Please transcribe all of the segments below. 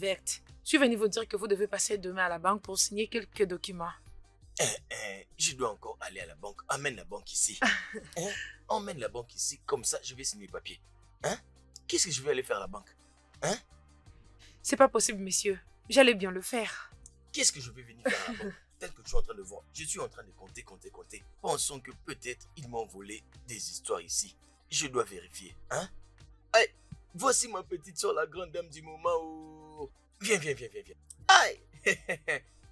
Verte, je suis venue vous dire que vous devez passer demain à la banque pour signer quelques documents. Je dois encore aller à la banque. Emmène la banque ici. Emmène la banque ici, comme ça je vais signer les papiers. Qu'est-ce que je vais aller faire à la banque? C'est pas possible, monsieur. J'allais bien le faire. Qu'est-ce que je vais venir faire à la banque? Tel que tu es en train de voir, je suis en train de compter. Pensons que peut-être ils m'ont volé des histoires ici. Je dois vérifier. Hey, voici ma petite soeur, la grande dame du moment. Oh. Viens. Aïe.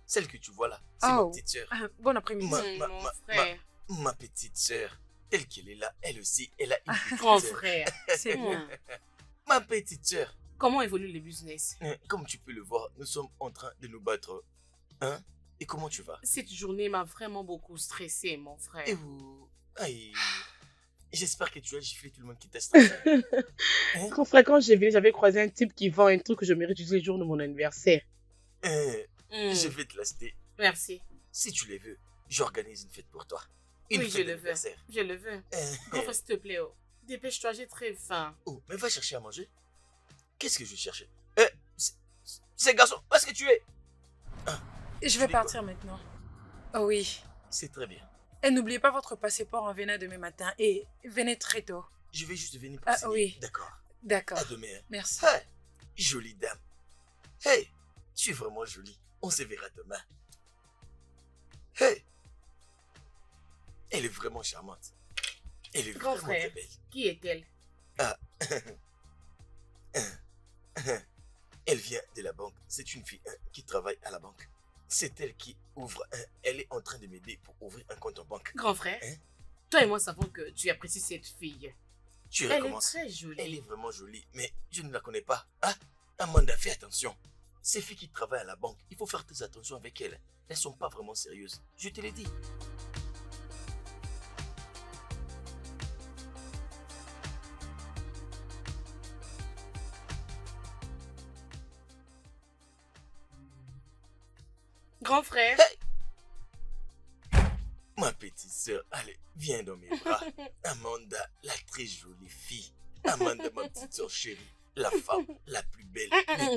Celle que tu vois là, c'est ma petite soeur. Bon après-midi. Mon frère. Ma petite soeur, telle qu'elle est là, elle aussi, elle a une petite Grand sœur. frère. C'est bien. Ma petite soeur. Comment évolue le business? Comme tu peux le voir, nous sommes en train de nous battre. Et comment tu vas? Cette journée m'a vraiment beaucoup stressé, mon frère. Et vous? Aïe. J'espère que tu as giflé tout le monde qui t'a stressé. Grand frère, quand j'ai venu, j'avais croisé un type qui vend un truc que je mérite utiliser le jour de mon anniversaire. Je vais te l'acheter. Merci. Si tu le veux, j'organise une fête pour toi. Oui, je le veux. Je le veux. Grand frère, s'il te plaît, dépêche-toi, j'ai très faim. Oh, mais va chercher à manger. Qu'est-ce que je cherchais? C'est garçon, où est-ce que tu es? Je vais partir maintenant. Oh oui. C'est très bien. Et n'oubliez pas votre passeport en venant demain matin. Et venez très tôt. Je vais juste venir pour signer. Oui. D'accord. D'accord. À demain. Merci. Hey, jolie dame. Hey, tu es vraiment jolie. On se verra demain. Hey. Elle est vraiment charmante. Elle est Grand vraiment frère, très belle. qui est-elle? Elle vient de la banque. C'est une fille qui travaille à la banque. C'est elle qui ouvre. Elle est en train de m'aider pour ouvrir un compte en banque. Grand frère, toi et moi savons que tu apprécies cette fille. Tu Elle est recommences. très jolie. Elle est vraiment jolie, mais je ne la connais pas. Amanda, fais attention. Ces filles qui travaillent à la banque, il faut faire très attention avec elles. Elles sont pas vraiment sérieuses. Je te l'ai dit. Grand frère, Ma petite sœur, allez, viens dans mes bras. Amanda, la très jolie fille. Amanda, ma petite sœur chérie. La femme la plus belle.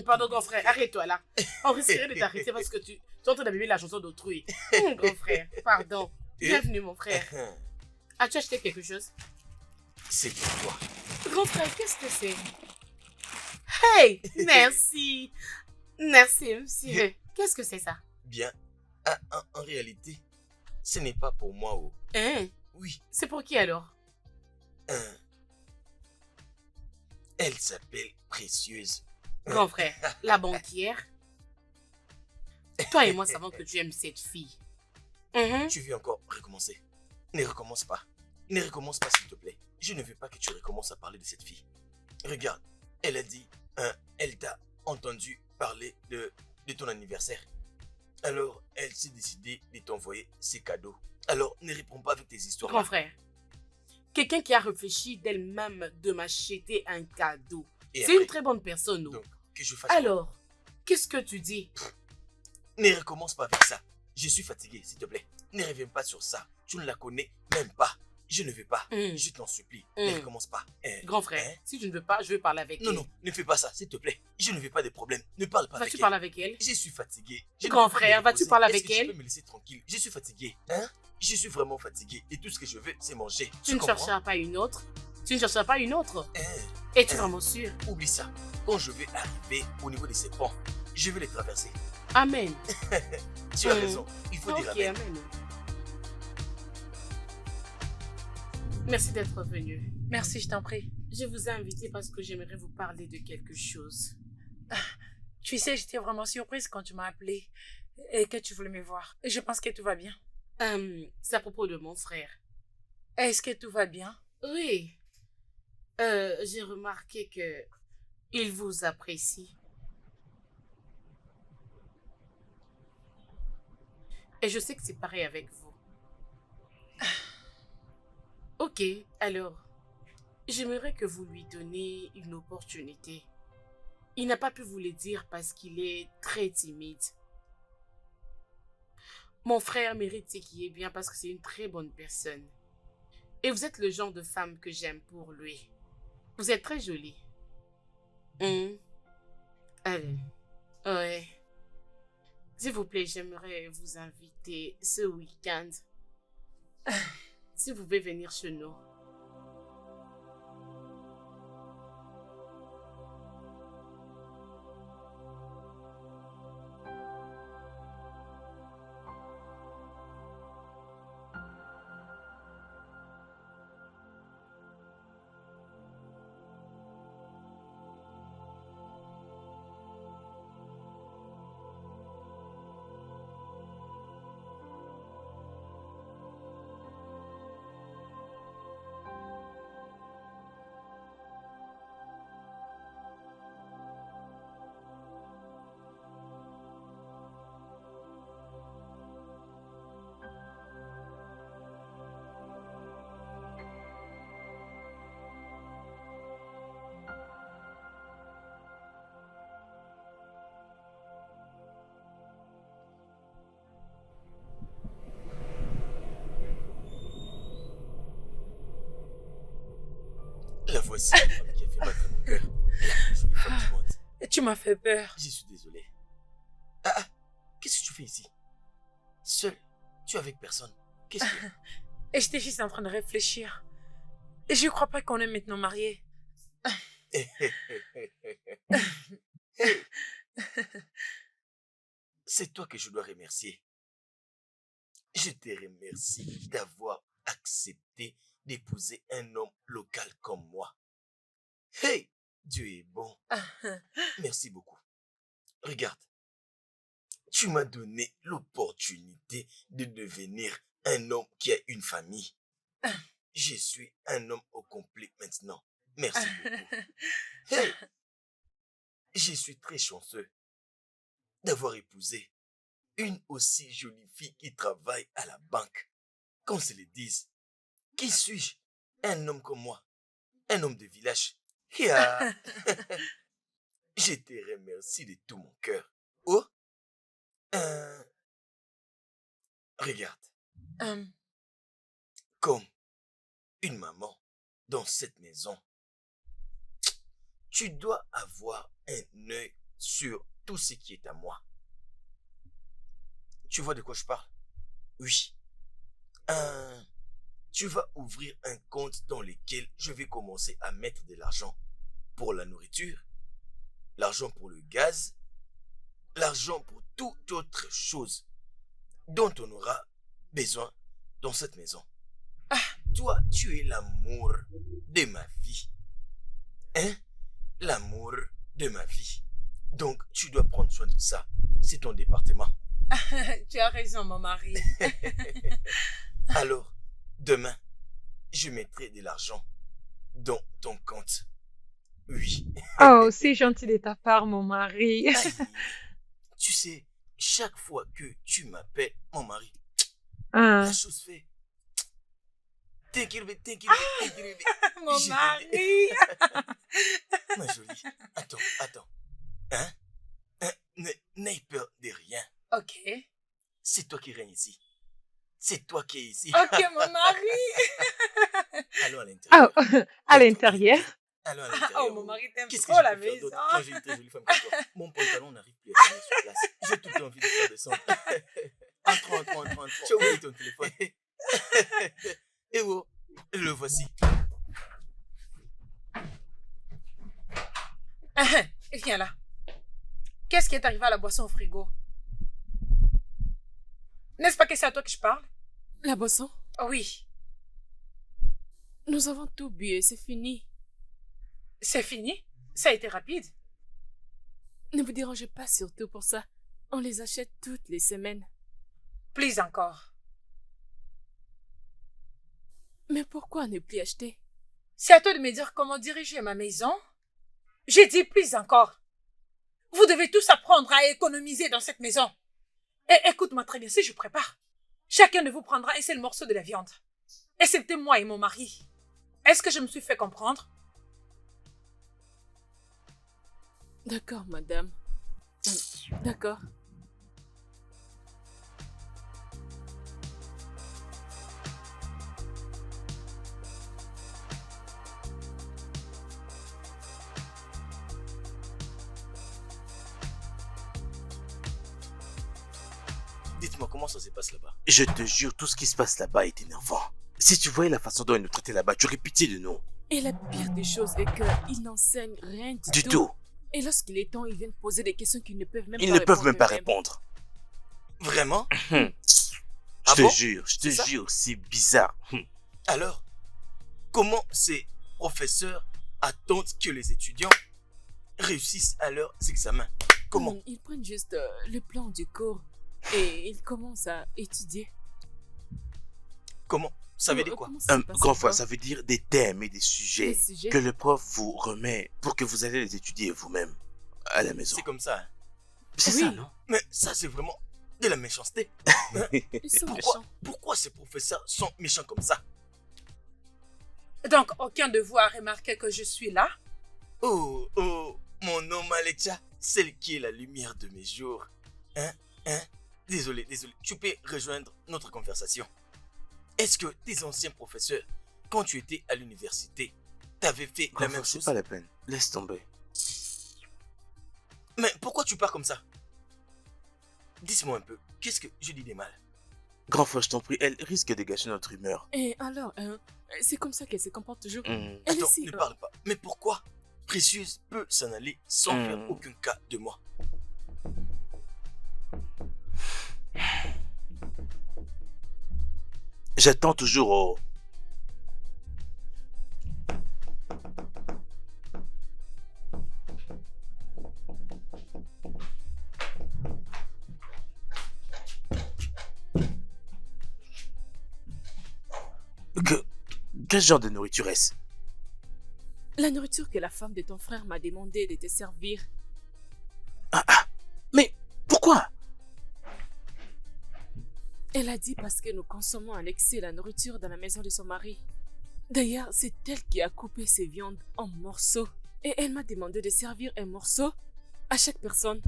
Pardon, grand frère, arrête-toi là. On risquerait de t'arrêter parce que tu es en train d'abîmer la chanson d'autrui. Grand frère, pardon. Bienvenue, mon frère. As-tu acheté quelque chose? C'est pour toi. Grand frère, qu'est-ce que c'est? Hey, merci. Merci, monsieur. Qu'est-ce que c'est ça? Bien. En réalité, ce n'est pas pour moi. Oui. C'est pour qui alors? Elle s'appelle Précieuse. Grand frère, la banquière. Toi et moi savons que tu aimes cette fille. Tu veux encore recommencer? Ne recommence pas. Ne recommence pas, s'il te plaît. Je ne veux pas que tu recommences à parler de cette fille. Regarde, elle a dit, elle t'a entendu parler de ton anniversaire. Alors, elle s'est décidée de t'envoyer ses cadeaux. Alors, ne réponds pas avec tes histoires. Grand frère, quelqu'un qui a réfléchi d'elle-même de m'acheter un cadeau. C'est une très bonne personne. Donc, que je fasse alors, qu'est-ce que tu dis? Ne recommence pas avec ça. Je suis fatigué, s'il te plaît. Ne reviens pas sur ça. Tu ne la connais même pas. Je ne veux pas. Je t'en supplie. Ne recommence pas. Grand frère, si tu ne veux pas, je vais parler avec elle. Non, ne fais pas ça, s'il te plaît. Je ne veux pas de problème. Ne parle pas avec elle. Vas-tu parler avec elle? Je suis fatigué. Grand frère, vas-tu parler avec elle? Tu peux me laisser tranquille. Je suis fatigué. Je suis vraiment fatigué. Et tout ce que je veux, c'est manger. Tu ne chercheras pas une autre? Tu ne chercheras pas une autre? Es-tu vraiment sûr? Oublie ça. Quand je vais arriver au niveau de ces ponts, je vais les traverser. Amen. Tu as raison. Il faut dire amen. Merci d'être venu. Merci, je t'en prie. Je vous ai invité parce que j'aimerais vous parler de quelque chose. Tu sais, j'étais vraiment surprise quand tu m'as appelée et que tu voulais me voir. Je pense que tout va bien. C'est à propos de mon frère. Est-ce que tout va bien? Oui. J'ai remarqué que il vous apprécie. Et je sais que c'est pareil avec vous. Ok, alors, j'aimerais que vous lui donniez une opportunité. Il n'a pas pu vous le dire parce qu'il est très timide. Mon frère mérite ce qui est bien parce que c'est une très bonne personne. Et vous êtes le genre de femme que j'aime pour lui. Vous êtes très jolie. Allez, S'il vous plaît, j'aimerais vous inviter ce week-end. Si vous pouvez venir chez nous. La voici, la femme qui a fait battre mon cœur. La plus jolie femme du monde. Tu m'as fait peur. Je suis désolé. Ah, qu'est-ce que tu fais ici? Seul? Tu es avec personne? Qu'est-ce que... Et j'étais juste en train de réfléchir. Et je crois pas qu'on est maintenant mariés. C'est toi que je dois remercier. Je te remercie d'avoir accepté d'épouser un homme local comme moi. Hey, Dieu est bon. Merci beaucoup. Regarde, tu m'as donné l'opportunité de devenir un homme qui a une famille. Je suis un homme au complet maintenant. Merci beaucoup. Hey, je suis très chanceux d'avoir épousé une aussi jolie fille qui travaille à la banque. Qu'on se le dise. Qui suis-je? Un homme comme moi. Un homme de village. Yeah. Je te remercie de tout mon cœur. Oh, regarde. Comme une maman dans cette maison, tu dois avoir un œil sur tout ce qui est à moi. Tu vois de quoi je parle? Oui. Tu vas ouvrir un compte dans lequel je vais commencer à mettre de l'argent pour la nourriture, l'argent pour le gaz, l'argent pour toute autre chose dont on aura besoin dans cette maison. Toi, tu es l'amour de ma vie. Hein? L'amour de ma vie. Donc, tu dois prendre soin de ça. C'est ton département. Tu as raison, mon mari. Alors, demain, je mettrai de l'argent dans ton compte. Oui. Oh, c'est gentil de ta part, mon mari. Tu sais, chaque fois que tu m'appelles mon mari, Ah, la chose fait. Take it, Mon Je te mari. Ma jolie, attends. Hein? N'aie peur de rien. Ok. C'est toi qui règne ici. C'est toi qui es ici. Ok, mon mari. Allons à l'intérieur. oh, à l'intérieur. Allons à l'intérieur. Oh, mon mari t'aime Qu'est-ce que trop je la peux faire maison. d'autre quand j'ai une très jolie femme comme toi? Mon pantalon n'arrive plus à tenir sur place. J'ai tout le temps envie de faire descendre. Entrons. Tu as oublié ton téléphone. Et oh, le voici. Viens là. Qu'est-ce qui est arrivé à la boisson au frigo? N'est-ce pas que c'est à toi que je parle? La boisson? Oh, oui. Nous avons tout bu et c'est fini. C'est fini? Ça a été rapide. Ne vous dérangez pas surtout pour ça. On les achète toutes les semaines. Plus encore. Mais pourquoi ne plus acheter? C'est à toi de me dire comment diriger ma maison. J'ai dit plus encore. Vous devez tous apprendre à économiser dans cette maison. Et écoute-moi très bien, si je prépare, chacun de vous prendra un seul morceau de la viande. Excepté moi et mon mari. Est-ce que je me suis fait comprendre? D'accord, madame. D'accord. Dites-moi comment ça se passe là-bas. Je te jure, tout ce qui se passe là-bas est énervant. Si tu voyais la façon dont ils nous traitaient là-bas, tu aurais pitié de nous. Et la pire des choses est qu'ils n'enseignent rien Du tout. Et lorsqu'il est temps, ils viennent poser des questions qu'ils ne peuvent même Ils pas ne répondre peuvent même pas eux-mêmes. répondre. Vraiment? Je Ah te bon? jure, je te C'est ça? jure, c'est bizarre. Alors, comment ces professeurs attendent que les étudiants réussissent à leurs examens? Comment? Ils prennent juste le plan du cours et ils commencent à étudier. Comment? Ça veut dire quoi? Comment ça se passe Grand frère, encore? ça veut dire des thèmes et des sujets Des sujets? que le prof vous remet pour que vous allez les étudier vous-même à la maison. C'est comme ça, hein? C'est Oui. ça, non? Mais ça, c'est vraiment de la méchanceté. Ils sont Pourquoi, méchants. pourquoi ces professeurs sont méchants comme ça? Donc, aucun de vous a remarqué que je suis là? Oh, oh, mon nom Malecha, celle qui est la lumière de mes jours. Hein? Désolé. Tu peux rejoindre notre conversation. Est-ce que tes anciens professeurs, quand tu étais à l'université, t'avaient fait Grand la même frère, c'est chose? pas la peine. Laisse tomber. Mais pourquoi tu pars comme ça? Dis-moi un peu, qu'est-ce que je dis de mal? Grand frère, je t'en prie, elle risque de gâcher notre humeur. Et alors, c'est comme ça qu'elle se comporte toujours. Hmm. Elle Attends, aussi, ne parle pas. Mais pourquoi Précieuse peut s'en aller sans faire aucun cas de moi? J'attends toujours au... Quel genre de nourriture est-ce? La nourriture que la femme de ton frère m'a demandé de te servir. Mais pourquoi? Elle a dit parce que nous consommons en excès la nourriture dans la maison de son mari. D'ailleurs, c'est elle qui a coupé ses viandes en morceaux. Et elle m'a demandé de servir un morceau à chaque personne.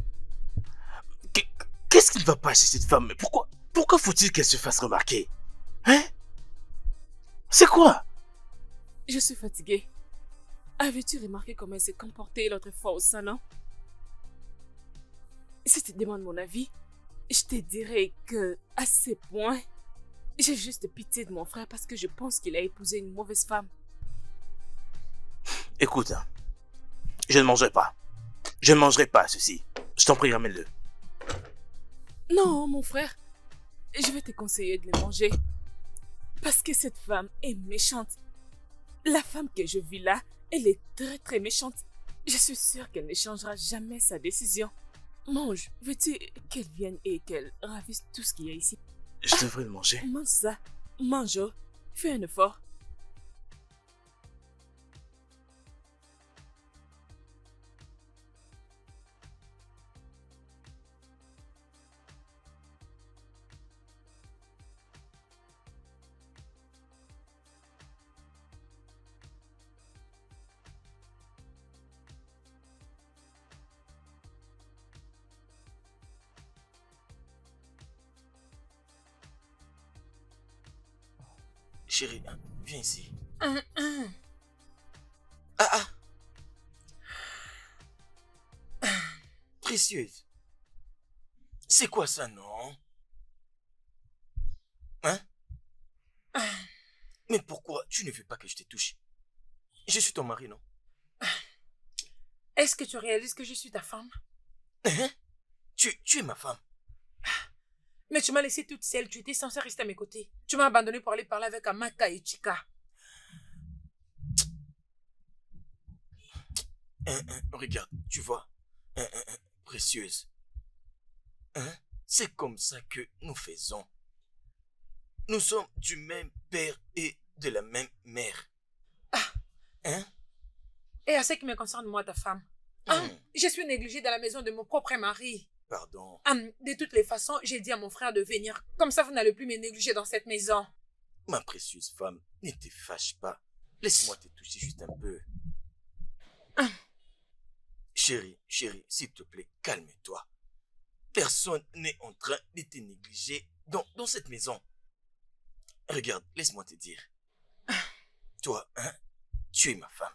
Qu'est-ce qui ne va pas chez cette femme? Mais pourquoi faut-il qu'elle se fasse remarquer? Hein? C'est quoi? Je suis fatiguée. Avais-tu remarqué comment elle s'est comportée l'autre fois au salon? Si tu demandes mon avis, je te dirais que, à ce point, j'ai juste pitié de mon frère parce que je pense qu'il a épousé une mauvaise femme. Écoute, hein, je ne mangerai pas. Je ne mangerai pas ceci. Je t'en prie, ramène-le. Non, mon frère, je vais te conseiller de le manger. Parce que cette femme est méchante. La femme que je vis là, elle est très très méchante. Je suis sûre qu'elle ne changera jamais sa décision. Mange, veux-tu qu'elle vienne et qu'elle ravisse tout ce qu'il y a ici? Je devrais le manger. Mange ça, mange, fais un effort. Chérie, viens ici. Hum, hum. Précieuse. C'est quoi ça, non? Hein? Mais pourquoi tu ne veux pas que je te touche? Je suis ton mari, non? Est-ce que tu réalises que je suis ta femme? Hein? Tu es ma femme. Mais tu m'as laissée toute seule, tu étais censée rester à mes côtés. Tu m'as abandonné pour aller parler avec Amaka et Chika. Regarde, tu vois, précieuse. C'est comme ça que nous faisons. Nous sommes du même père et de la même mère. Et à ce qui me concerne, moi, ta femme. Je suis négligée dans la maison de mon propre mari. Pardon. De toutes les façons, j'ai dit à mon frère de venir. Comme ça, vous n'allez plus me négliger dans cette maison. Ma précieuse femme, ne te fâche pas. Laisse-moi te toucher juste un peu. Chérie, s'il te plaît, calme-toi. Personne n'est en train de te négliger dans cette maison. Regarde, laisse-moi te dire. Toi, tu es ma femme.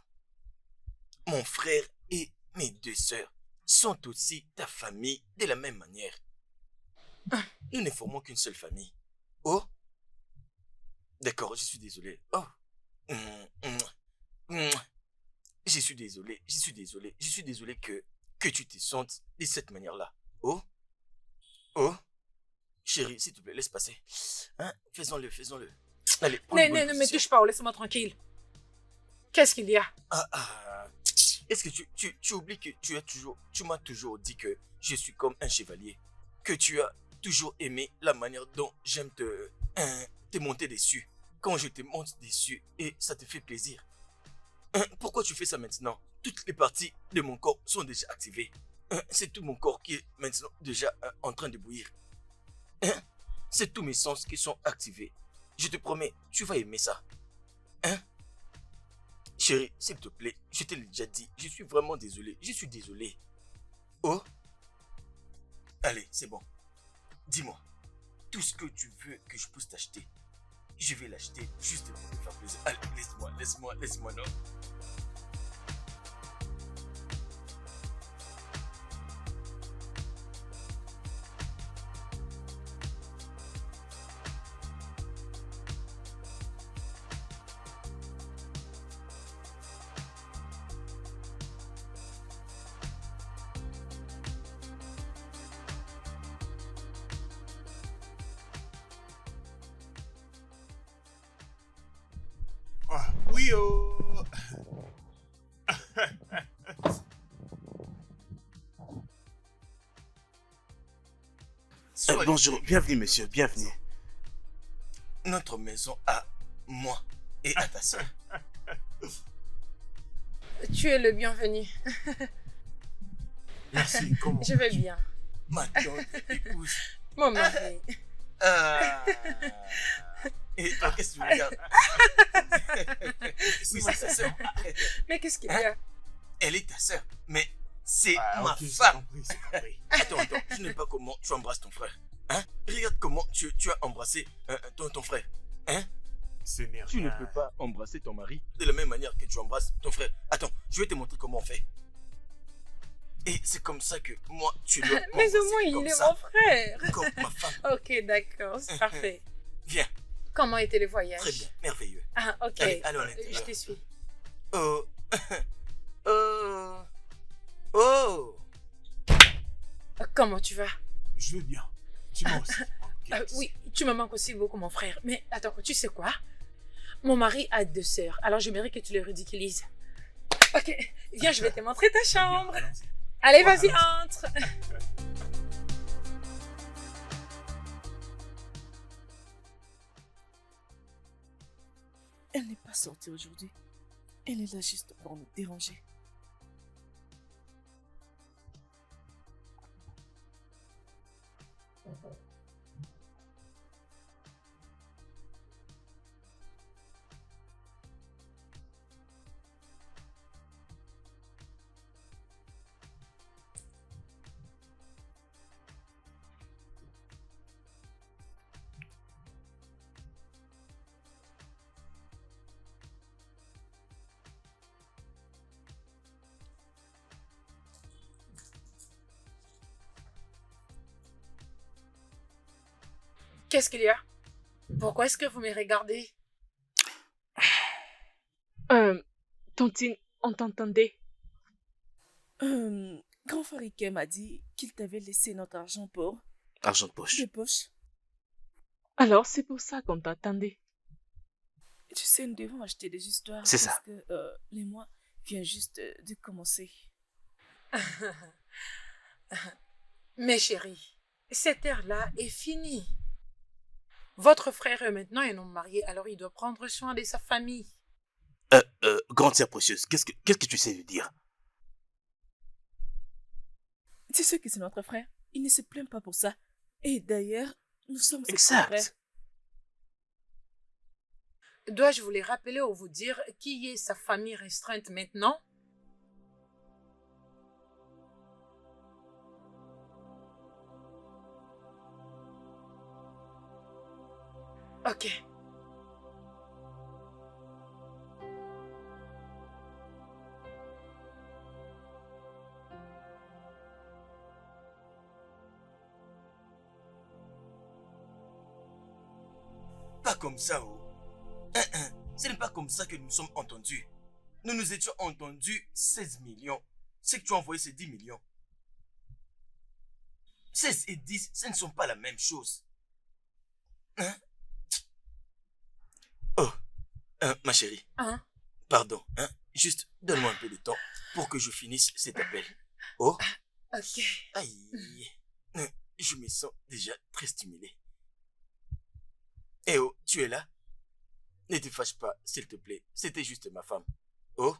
Mon frère et mes deux sœurs sont aussi ta famille de la même manière. Nous ne formons qu'une seule famille. Oh, d'accord, je suis désolé. Oh. Je suis désolé, je suis désolé que tu te sentes de cette manière-là. Oh, oh, chérie, s'il te plaît, laisse passer. Hein? Faisons-le. Allez, prends une bonne Ne me position. touche pas, laisse-moi tranquille. Qu'est-ce qu'il y a? Est-ce que tu oublies que tu m'as toujours dit que je suis comme un chevalier, que tu as toujours aimé la manière dont j'aime te monter dessus, quand je te monte dessus et ça te fait plaisir. Pourquoi tu fais ça maintenant? Toutes les parties de mon corps sont déjà activées. C'est tout mon corps qui est maintenant déjà en train de bouillir. C'est tous mes sens qui sont activés. Je te promets, tu vas aimer ça. Chérie, s'il te plaît, je te l'ai déjà dit, je suis vraiment désolé, je suis désolé. Oh, allez, c'est bon. Dis-moi, tout ce que tu veux que je puisse t'acheter, je vais l'acheter juste pour te faire plaisir. Allez, laisse-moi, non? Oui, oh. Bonjour, bienvenue monsieur, bienvenue. Notre maison à moi et à ta soeur. Tu es le bienvenu. Merci, comment Je vais bien. Ma tante épouse. Mon mari. Et toi, qu'est-ce que tu regardes? Oui, c'est ta soeur. Mais qu'est-ce qu'il y a? Elle est ta soeur, mais c'est ma ok, femme. c'est compris. Attends, je n'aime pas comment tu embrasses ton frère. Hein? Regarde comment tu as embrassé ton frère. Hein? Ce n'est Tu ne rien. peux pas embrasser ton mari de la même manière que tu embrasses ton frère. Attends, je vais te montrer comment on fait. Et c'est comme ça que moi, tu dois Mais au m'embrasser moins, il comme est ça, mon frère. comme ma femme. Ok, d'accord, c'est parfait. Viens, Comment était le voyage? très bien, merveilleux. Ah, ok. Allez, allons à l'intérieur. Je te suis. Oh, oh, oh. Comment tu vas? Je vais bien. Tu m'as aussi. Oui, tu me manques aussi beaucoup, mon frère. Mais attends, tu sais quoi? Mon mari a 2 sœurs, alors j'aimerais que tu les ridiculises. Ok, viens, je vais te montrer ta chambre. Allez, vas-y, entre. Elle n'est pas sortie aujourd'hui. Elle est là juste pour nous déranger. Qu'est-ce qu'il y a? Pourquoi est-ce que vous me regardez? Tantine, on t'entendait. Grand frère Ike m'a dit qu'il t'avait laissé notre argent pour Argent de poche. des poches. Alors, c'est pour ça qu'on t'attendait. Tu sais, nous devons acheter des histoires. C'est parce ça. que les mois viennent juste de commencer. Mes chéris, cette ère-là est finie. Votre frère est maintenant un homme marié, alors il doit prendre soin de sa famille. Grande sœur précieuse, qu'est-ce que tu sais lui dire? Tu sais que c'est notre frère. Il ne se plaint pas pour ça. Et d'ailleurs, nous sommes ses frères. Exact. Dois-je vous les rappeler ou vous dire qui est sa famille restreinte maintenant? Ok. Pas comme ça, oh. Ce n'est pas comme ça que nous nous sommes entendus. Nous nous étions entendus 16 millions. C'est que tu as envoyé ces 10 millions. 16 et 10, ce ne sont pas la même chose. Hein? Oh, ma chérie. Hein? Pardon, hein? Juste donne-moi un peu de temps pour que je finisse cet appel. Oh, Ok. aïe. Je me sens déjà très stimulé. Eh oh, tu es là? Ne te fâche pas, s'il te plaît. C'était juste ma femme. Oh?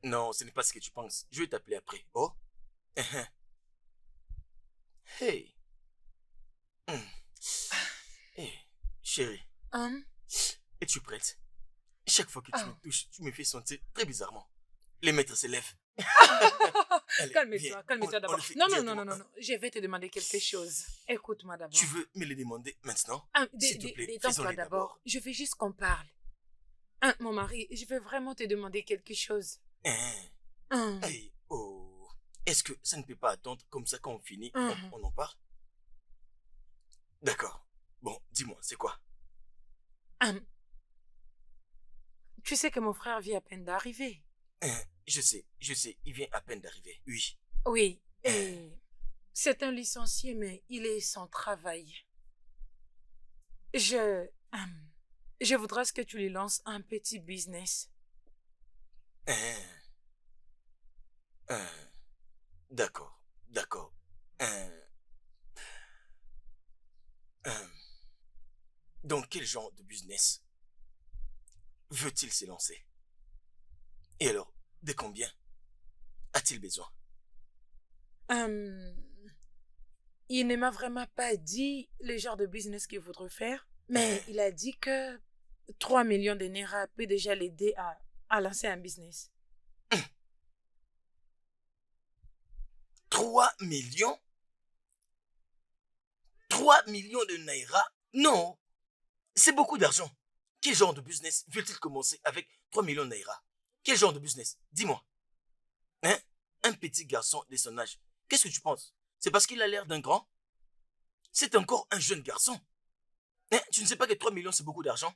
Non, ce n'est pas ce que tu penses. Je vais t'appeler après. Oh? Hey. Hey, chérie. Es-tu prête? Chaque fois que tu me touches, tu me fais sentir très bizarrement. Les maîtres se lèvent. Allez, Calme-toi, viens, calme-toi on d'abord. le fait Non, directement. je vais te demander quelque chose. Écoute-moi d'abord. Tu veux me le demander maintenant? S'il te plaît, Détends-toi faisons-le d'abord. Je veux juste qu'on parle. Mon mari, je veux vraiment te demander quelque chose. Hey, oh. Est-ce que ça ne peut pas attendre comme ça quand on finit, on en parle? D'accord. Bon, dis-moi, c'est quoi? Tu sais que mon frère vient à peine d'arriver. Je sais, il vient à peine d'arriver, oui. Oui, et c'est un licencié, mais il est sans travail. Je voudrais que tu lui lances un petit business. D'accord. Dans quel genre de business veut-il se lancer? Et alors, de combien a-t-il besoin? Il ne m'a vraiment pas dit le genre de business qu'il voudrait faire, mais il a dit que 3 millions de Naira peut déjà l'aider à lancer un business. 3 millions? 3 millions de Naira? Non, c'est beaucoup d'argent. Quel genre de business veut-il commencer avec 3 millions de Naira? Quel genre de business? Dis-moi. Hein? Un petit garçon de son âge. Qu'est-ce que tu penses? C'est parce qu'il a l'air d'un grand? C'est encore un jeune garçon. Hein? Tu ne sais pas que 3 millions c'est beaucoup d'argent?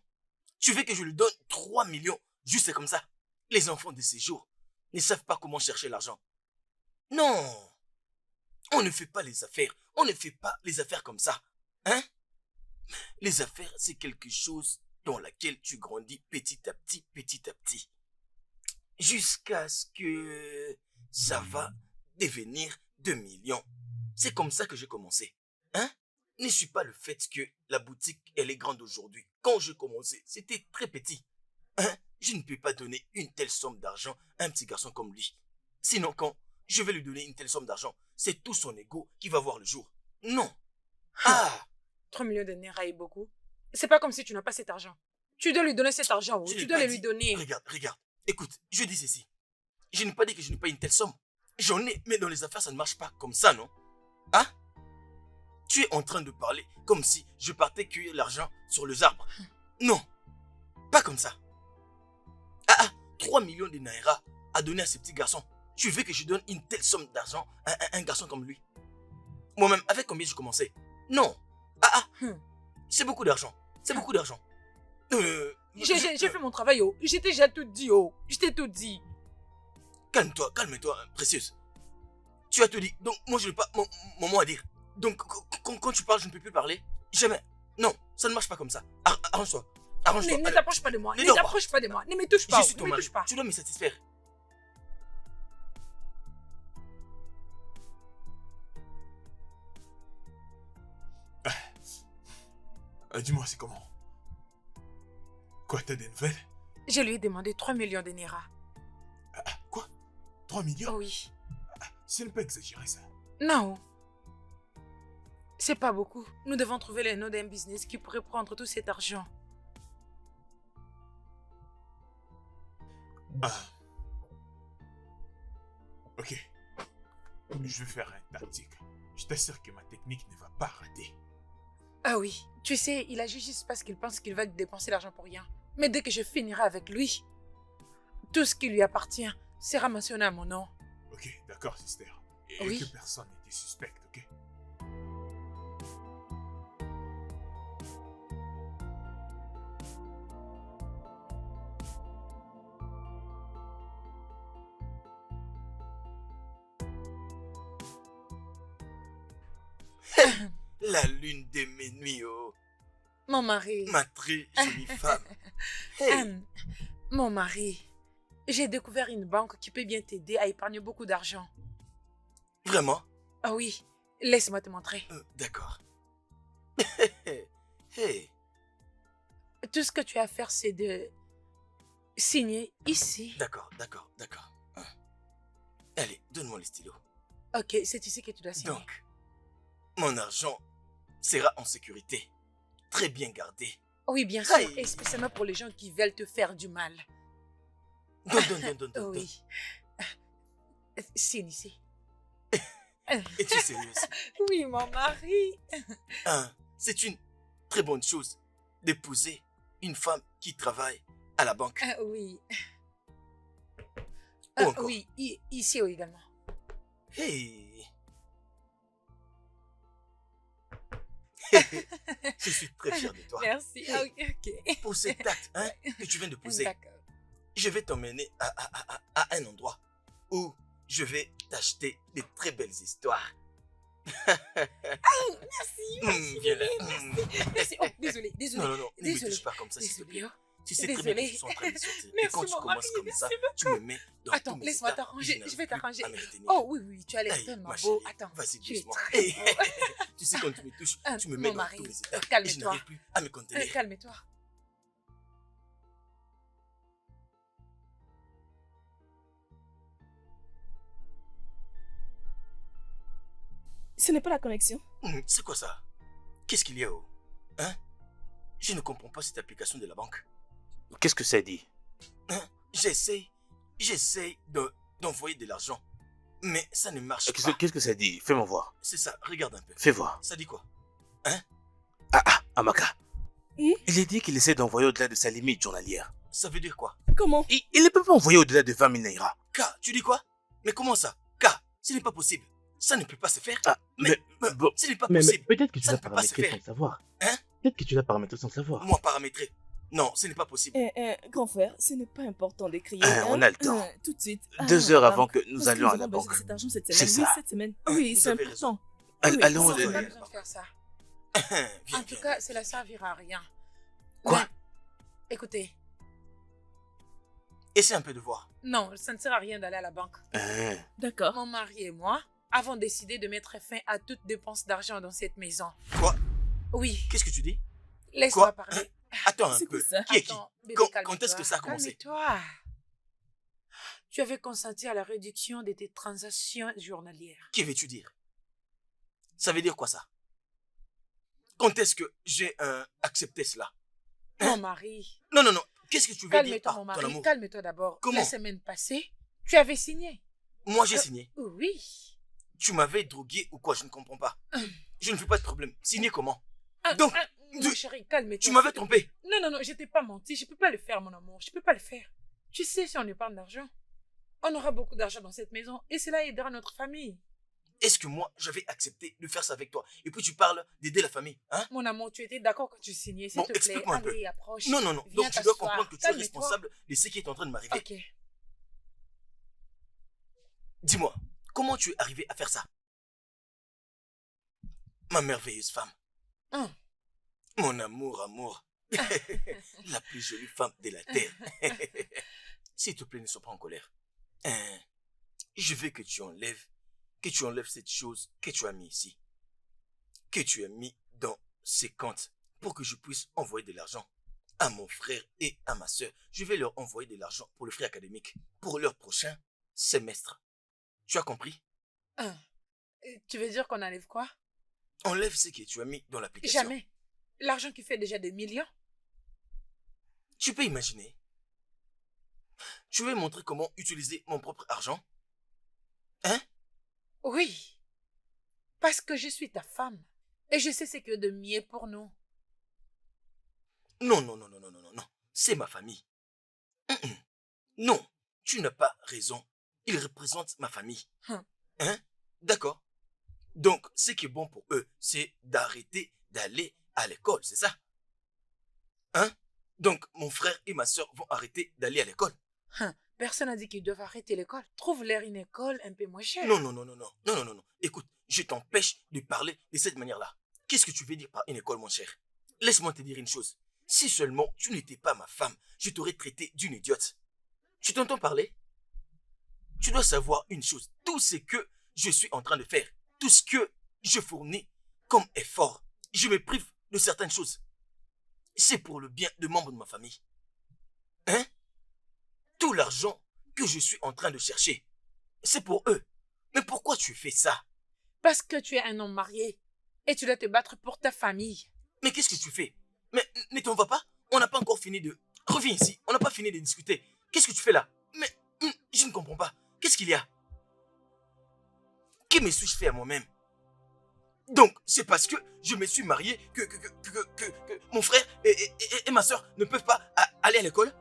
Tu veux que je lui donne 3 millions juste comme ça? Les enfants de ces jours ne savent pas comment chercher l'argent. Non! On ne fait pas les affaires. On ne fait pas les affaires comme ça. Hein? Les affaires, c'est quelque chose dans laquelle tu grandis petit à petit. Jusqu'à ce que ça va devenir 2 millions. C'est comme ça que j'ai commencé. Hein? Ne suis pas le fait que la boutique, elle est grande aujourd'hui. Quand je commençais, c'était très petit. Hein? Je ne peux pas donner une telle somme d'argent à un petit garçon comme lui. Sinon, quand je vais lui donner une telle somme d'argent, c'est tout son ego qui va voir le jour. Non. 3 millions de Naira est beaucoup. C'est pas comme si tu n'as pas cet argent. Tu dois lui donner cet argent. Tu dois le lui donner. Regarde. Écoute, je dis ceci. Je n'ai pas dit que je n'ai pas une telle somme. J'en ai, mais dans les affaires, ça ne marche pas comme ça, non? Hein? Tu es en train de parler comme si je partais cueillir l'argent sur les arbres. Non, pas comme ça. 3 millions de Naira à donner à ce petit garçon. Tu veux que je donne une telle somme d'argent à un garçon comme lui? Moi-même, avec combien je commençais? Non. C'est beaucoup d'argent. J'ai fait mon travail, oh. Je t'ai déjà tout dit, oh. Je t'ai tout dit. Calme-toi, précieuse. Tu as tout dit, donc moi je n'ai pas mon mot à dire. Donc quand tu parles, je ne peux plus parler. Jamais. Non, ça ne marche pas comme ça. Arrange-toi. Ne t'approche pas de moi. Ne t'approche pas de moi. Ne me touche pas. Je suis ton mari. Tu dois me satisfaire. Dis-moi, c'est comment? Quoi, t'as des nouvelles? Je lui ai demandé 3 millions de Naira. Quoi? 3 millions? Oui. Ce n'est pas exagéré, ça. Non. C'est pas beaucoup. Nous devons trouver le nom d'un business qui pourrait prendre tout cet argent. Ok. Je vais faire une tactique. Je t'assure que ma technique ne va pas rater. Ah oui. Tu sais, il agit juste parce qu'il pense qu'il va dépenser l'argent pour rien. Mais dès que je finirai avec lui, tout ce qui lui appartient sera mentionné à mon nom. Ok, d'accord, sister. Et Oui. que personne n'était suspect, ok? La lune de mes nuits, oh. Mon mari. Ma très jolie femme. Hey, Mon mari. J'ai découvert une banque qui peut bien t'aider à épargner beaucoup d'argent. vraiment? Ah oui, laisse-moi te montrer. D'accord. Hey, Tout ce que tu as à faire, c'est de signer ici. d'accord, d'accord, d'accord. Allez, donne-moi le stylo. Ok, c'est ici que tu dois signer. Donc, mon argent sera en sécurité. Très bien gardé. Oui, bien sûr, Aïe. et spécialement pour les gens qui veulent te faire du mal. Donne. Oui. Signe ici. Es-tu sérieuse? Oui, mon mari. C'est une très bonne chose d'épouser une femme qui travaille à la banque. Oui. Où encore? Oui, ici également. Hey. Je suis très fier de toi. Merci. Ah, ok. Pour cet acte que tu viens de poser, D'accord. je vais t'emmener à un endroit où je vais t'acheter de très belles histoires. Merci. Viens là. Merci. Oh, désolé. Non, ne me Désolé. touche pas comme ça, s'il te plaît. Désolé. Tu sais très bien que Désolée. je suis en train de sortir. Et Merci, quand tu mon commences mari, comme ça, merci tu me mets dans Attends, tous mes laisse-moi états. t'arranger, n'arrive je vais plus t'arranger. à me retenir. Oh oui, tu as l'air Hey, tellement ma beau. chérie, Attends, vas-y tu es doucement. très Hey, beau. tu sais quand tu me touches, tu me Mon mets dans mari, tous mes états. Et je calme-toi. n'arrive plus à me contenir. Calme-toi. Ce n'est pas la connexion. C'est quoi ça? Qu'est-ce qu'il y a? Hein? Je ne comprends pas cette application de la banque. Qu'est-ce que ça dit? J'essaye d'envoyer de l'argent. Mais ça ne marche Qu'est-ce pas. qu'est-ce que ça dit? Fais-moi voir. C'est ça, regarde un peu. Fais voir. Ça dit quoi? Amaka. Hmm? Il est dit qu'il essaie d'envoyer au-delà de sa limite journalière. Ça veut dire quoi? Comment? Il ne peut pas envoyer au-delà de 20 000 naira. K, tu dis quoi? Mais comment ça? K, ce n'est pas possible. Ça ne peut pas se faire. Mais bon, Ce n'est pas Mais possible. peut-être que tu Ça l'as ne peut pas se paramétré faire. sans le savoir. Hein? Peut-être que tu l'as paramétré sans le savoir. Moi paramétré. Non, ce n'est pas possible. Grand frère, ce n'est pas important d'écrire. on a le temps. Tout de suite. 2 heures avant que Parce nous que allions à nous la avons besoin banque. de cet argent cette C'est semaine. Oui, ça. cette semaine. Oui, Oui, vous c'est avez raison. important. Oui, Allons, On n'a pas Désolé. besoin de faire ça. Viens, En tout viens. cas, cela ne servira à rien. Quoi? Mais, écoutez, Essaie un peu de voir. non, ça ne sert à rien d'aller à la banque. D'accord. Mon mari et moi avons décidé de mettre fin à toute dépense d'argent dans cette maison. Quoi? Oui, Qu'est-ce que tu dis? laisse-moi Quoi? parler. Attends un C'est peu. quoi ça? Qui est qui? Attends, bébé, Quand est-ce que ça a calme-toi. commencé? Calme-toi. Tu avais consenti à la réduction de tes transactions journalières. Que veux-tu dire? Ça veut dire quoi ça? Quand est-ce que j'ai accepté cela? Mon mari, Non. Qu'est-ce que tu veux dire calme-toi, par mon ton mari, amour? calme-toi d'abord. Comment? La semaine passée, tu avais signé. Moi j'ai signé. Oui. Tu m'avais drogué ou quoi? Je ne comprends pas. Je ne fais pas de problème. Signer comment? Ah, Donc, mon chéri, calme-toi. Tu m'avais trompé. Non, je t'ai pas menti. Je peux pas le faire, mon amour. Je peux pas le faire. Tu sais, si on épargne d'argent, on aura beaucoup d'argent dans cette maison et cela aidera notre famille. Est-ce que moi j'avais accepté de faire ça avec toi? Et puis tu parles d'aider la famille, hein? Mon amour, tu étais d'accord quand tu signais. S'il Bon, te plaît, explique-moi un peu. allez, approche. Non. Viens Donc tu dois t'asseoir. comprendre que tu es Calme-toi. responsable de ce qui est en train de m'arriver. Ok. Dis-moi, comment tu es arrivé à faire ça? Ma merveilleuse femme. Hum. Mon amour. La plus jolie femme de la terre. S'il te plaît, ne sois pas en colère. Je veux que tu enlèves cette chose que tu as mis ici. Que tu as mis dans ces comptes pour que je puisse envoyer de l'argent à mon frère et à ma soeur. Je vais leur envoyer de l'argent pour le frais académique, pour leur prochain semestre. Tu as compris? Tu veux dire qu'on enlève quoi? Enlève ce que tu as mis dans l'application. Jamais. L'argent qui fait déjà des millions. Tu peux imaginer. Tu veux montrer comment utiliser mon propre argent? Hein? Oui. Parce que je suis ta femme. Et je sais ce que de mieux pour nous. Non. C'est ma famille. Non, tu n'as pas raison. Il représente ma famille. Hein? D'accord. Donc, ce qui est bon pour eux, c'est d'arrêter d'aller à l'école, c'est ça? Hein? Donc, mon frère et ma soeur vont arrêter d'aller à l'école. Personne n'a dit qu'ils doivent arrêter l'école. Trouve-leur une école un peu moins chère. Non. Écoute, je t'empêche de parler de cette manière-là. Qu'est-ce que tu veux dire par une école, mon cher? Laisse-moi te dire une chose. Si seulement tu n'étais pas ma femme, je t'aurais traité d'une idiote. Tu t'entends parler? Tu dois savoir une chose. Tout ce que je suis en train de faire, tout ce que je fournis comme effort, je me prive de certaines choses. C'est pour le bien de membres de ma famille. Hein? Tout l'argent que je suis en train de chercher, c'est pour eux. Mais pourquoi tu fais ça? Parce que tu es un homme marié et tu dois te battre pour ta famille. Mais qu'est-ce que tu fais? Mais ne t'en va pas? On n'a pas encore fini de... Reviens ici, on n'a pas fini de discuter. Qu'est-ce que tu fais là? Mais je ne comprends pas. Qu'est-ce qu'il y a? Que me suis-je fait à moi-même? Donc, c'est parce que je me suis marié que mon frère et ma soeur ne peuvent pas aller à l'école?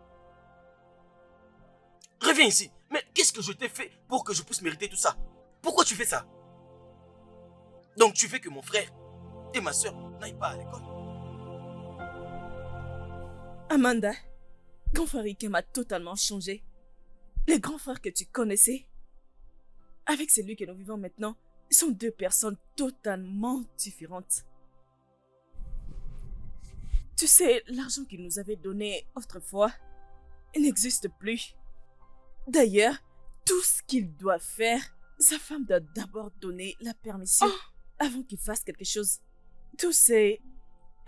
Reviens ici. Mais qu'est-ce que je t'ai fait pour que je puisse mériter tout ça? Pourquoi tu fais ça? Donc, tu fais que mon frère et ma soeur n'aillent pas à l'école? Amanda, grand frère Ikem a totalement changé. Les grands frères que tu connaissais, avec celui que nous vivons maintenant, sont deux personnes totalement différentes. Tu sais, l'argent qu'il nous avait donné autrefois, il n'existe plus. D'ailleurs, tout ce qu'il doit faire, sa femme doit d'abord donner la permission avant qu'il fasse quelque chose. Tous ces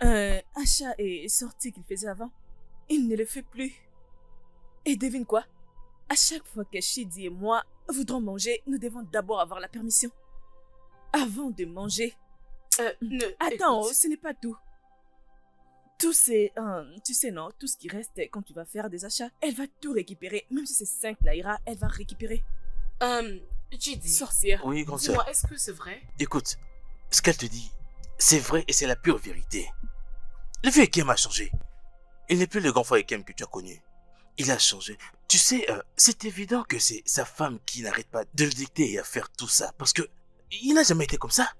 achats et sorties qu'il faisait avant, il ne le fait plus. Et devine quoi? À chaque fois que Shidi et moi voudrons manger, nous devons d'abord avoir la permission. Avant de manger. Attends, écoute. ce n'est pas tout. Tout c'est, tu sais non, tout ce qui reste quand tu vas faire des achats, elle va tout récupérer. Même si c'est 5 naira, elle va récupérer. Chidi, Sorcière. Oui, grande dis-moi, sœur. est-ce que c'est vrai? Écoute, ce qu'elle te dit, c'est vrai et c'est la pure vérité. Le vieux Ekem a changé. Il n'est plus le grand frère Ekem que tu as connu. Il a changé. Tu sais, c'est évident que c'est sa femme qui n'arrête pas de le dicter et à faire tout ça. Parce que il n'a jamais été comme ça.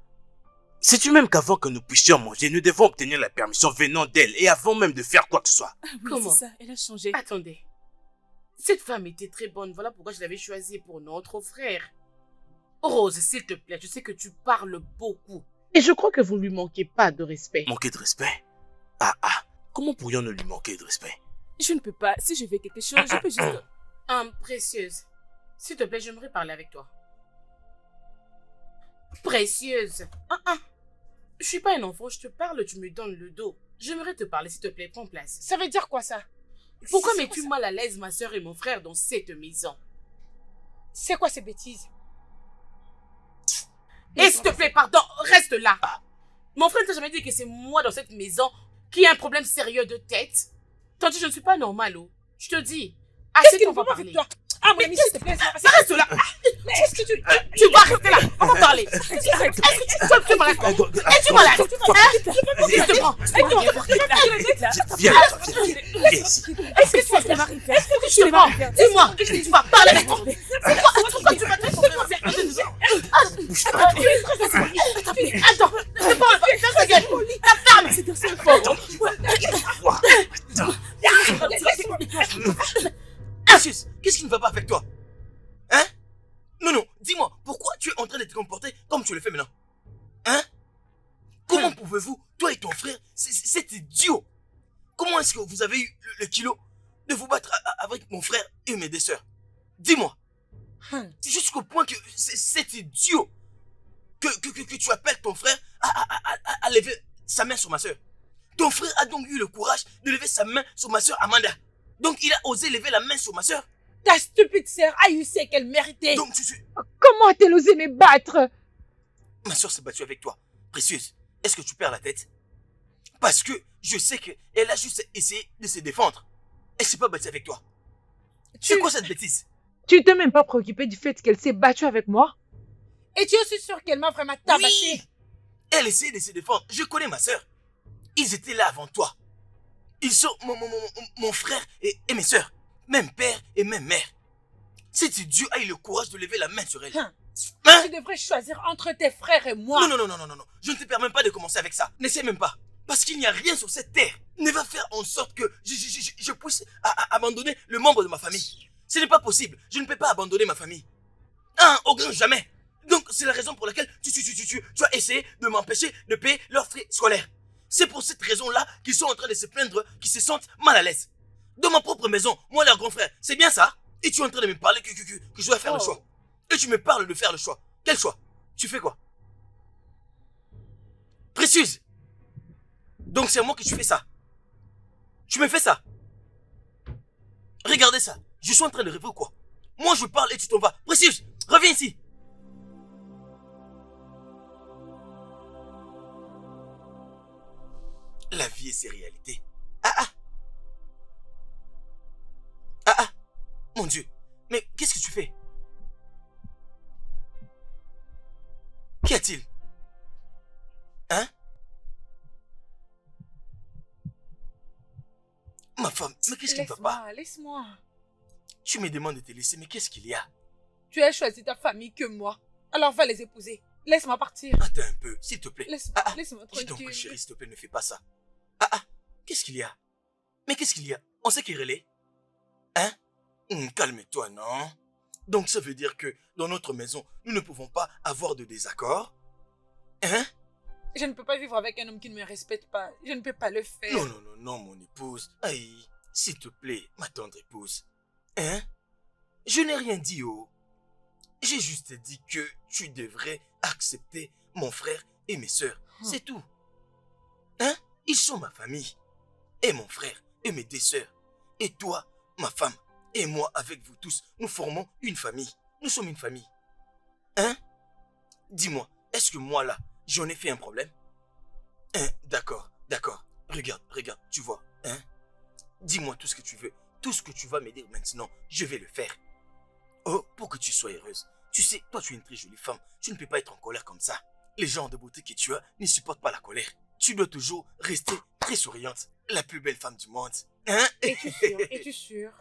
Sais-tu même qu'avant que nous puissions manger, nous devons obtenir la permission venant d'elle et avant même de faire quoi que ce soit. Ah oui, Comment? c'est ça, elle a changé. Attendez. Cette femme était très bonne, voilà pourquoi je l'avais choisie pour notre frère. Rose, s'il te plaît, je sais que tu parles beaucoup. Et je crois que vous lui manquez pas de respect. Manquer de respect? Comment pourrions-nous lui manquer de respect? Je ne peux pas, si je fais quelque chose, je peux juste... Précieuse, s'il te plaît, j'aimerais parler avec toi. Précieuse. Je suis pas un enfant, je te parle, tu me donnes le dos. J'aimerais te parler, s'il te plaît, prends place. Ça veut dire quoi ça? Pourquoi C'est mets-tu quoi mal à l'aise ma soeur et mon frère dans cette maison? C'est quoi ces bêtises? Et s'il te plaît, pardon, reste là. Mon frère ne t'a jamais dit que c'est moi dans cette maison qui a un problème sérieux de tête. Tandis que je ne suis pas normale, oh. Je te dis. Qu'est-ce Assez qui qu'on ne va va pas avec parler. toi? Ah, mon ami, s'il te plaît, Ça reste là. Qu'est-ce que tu... Tu vas rester là. On va parler. Est-ce que tu es malade? Es-tu malade? Je te prends. Viens ici. Est-ce que tu vas arriver? Est-ce que je te prends? Dis-moi. Tu vas parler avec moi. Pourquoi tu vas te Attends. C'est pas ta gueule. Ta femme. C'est un fort. Précieuse, qu'est-ce qui ne va pas avec toi? Hein? Non, dis-moi, pourquoi tu es en train de te comporter comme tu le fais maintenant? Hein? Comment pouvez-vous, toi et ton frère, c'est idiot? Comment est-ce que vous avez eu le kilo de vous battre avec mon frère et mes deux sœurs? Dis-moi. Jusqu'au point que c'est idiot que tu appelles ton frère à lever sa main sur ma sœur. Ton frère a donc eu le courage de lever sa main sur ma sœur Amanda. Donc il a osé lever la main sur ma sœur. Ta stupide sœur a eu ce qu'elle méritait. Donc tu suis... Comment a-t-elle osé me battre? Ma sœur s'est battue avec toi. Précieuse, est-ce que tu perds la tête? Parce que je sais qu'elle a juste essayé de se défendre. Elle s'est pas battue avec toi. C'est quoi cette bêtise? Tu t'es même pas préoccupé du fait qu'elle s'est battue avec moi? Et tu es aussi sûr qu'elle m'a vraiment tabassé? Oui. Elle essayait de se défendre. Je connais ma sœur. Ils étaient là avant toi. Ils sont mon frère et mes sœurs. Même père et même mère. Si Dieu a eu le courage de lever la main sur elle. Hein? Hein? Tu devrais choisir entre tes frères et moi. Non. Je ne te permets pas de commencer avec ça. N'essaie même pas. Parce qu'il n'y a rien sur cette terre. Ne va faire en sorte que je puisse abandonner le membre de ma famille. Ce n'est pas possible. Je ne peux pas abandonner ma famille. Au grand jamais. Donc, c'est la raison pour laquelle tu as essayé de m'empêcher de payer leurs frais scolaires. C'est pour cette raison-là qu'ils sont en train de se plaindre, qu'ils se sentent mal à l'aise. Dans ma propre maison, moi, leur grand frère, c'est bien ça? Et tu es en train de me parler que je dois faire le choix. Et tu me parles de faire le choix. Quel choix? Tu fais quoi? Précise. Donc, c'est à moi que tu fais ça. Tu me fais ça. Regardez ça. Je suis en train de rêver ou quoi? Moi, je parle et tu t'en vas. Précise, reviens ici. La vie et ses réalités. Mon Dieu. Mais qu'est-ce que tu fais? Qu'y a-t-il? Hein? Ma femme, mais qu'est-ce qui ne va pas? Laisse-moi. Tu me demandes de te laisser, mais qu'est-ce qu'il y a? Tu as choisi ta famille que moi. Alors va les épouser. Laisse-moi partir. Attends un peu, s'il te plaît. Laisse-moi Dis donc, tranquille. chérie, s'il te plaît, ne fais pas ça. Qu'est-ce qu'il y a? Mais qu'est-ce qu'il y a? On sait qu'il relais? Hein? Calme-toi, non? Donc ça veut dire que dans notre maison, nous ne pouvons pas avoir de désaccord? Hein? Je ne peux pas vivre avec un homme qui ne me respecte pas. Je ne peux pas le faire. Non, mon épouse. Aïe, s'il te plaît, ma tendre épouse. Hein? Je n'ai rien dit, oh. J'ai juste dit que tu devrais accepter mon frère et mes sœurs. C'est tout. Hein? Ils sont ma famille. Et mon frère et mes deux sœurs. Et toi, ma femme. Et moi, avec vous tous, nous formons une famille. Nous sommes une famille. Hein? Dis-moi, est-ce que moi là, j'en ai fait un problème? Hein? D'accord. Regarde, tu vois. Hein? Dis-moi tout ce que tu veux. Tout ce que tu vas me dire maintenant, je vais le faire. Oh, pour que tu sois heureuse. Tu sais, toi tu es une très jolie femme. Tu ne peux pas être en colère comme ça. Les gens de beauté que tu as ne supportent pas la colère. Tu dois toujours rester très souriante. La plus belle femme du monde. Hein? Es-tu sûr?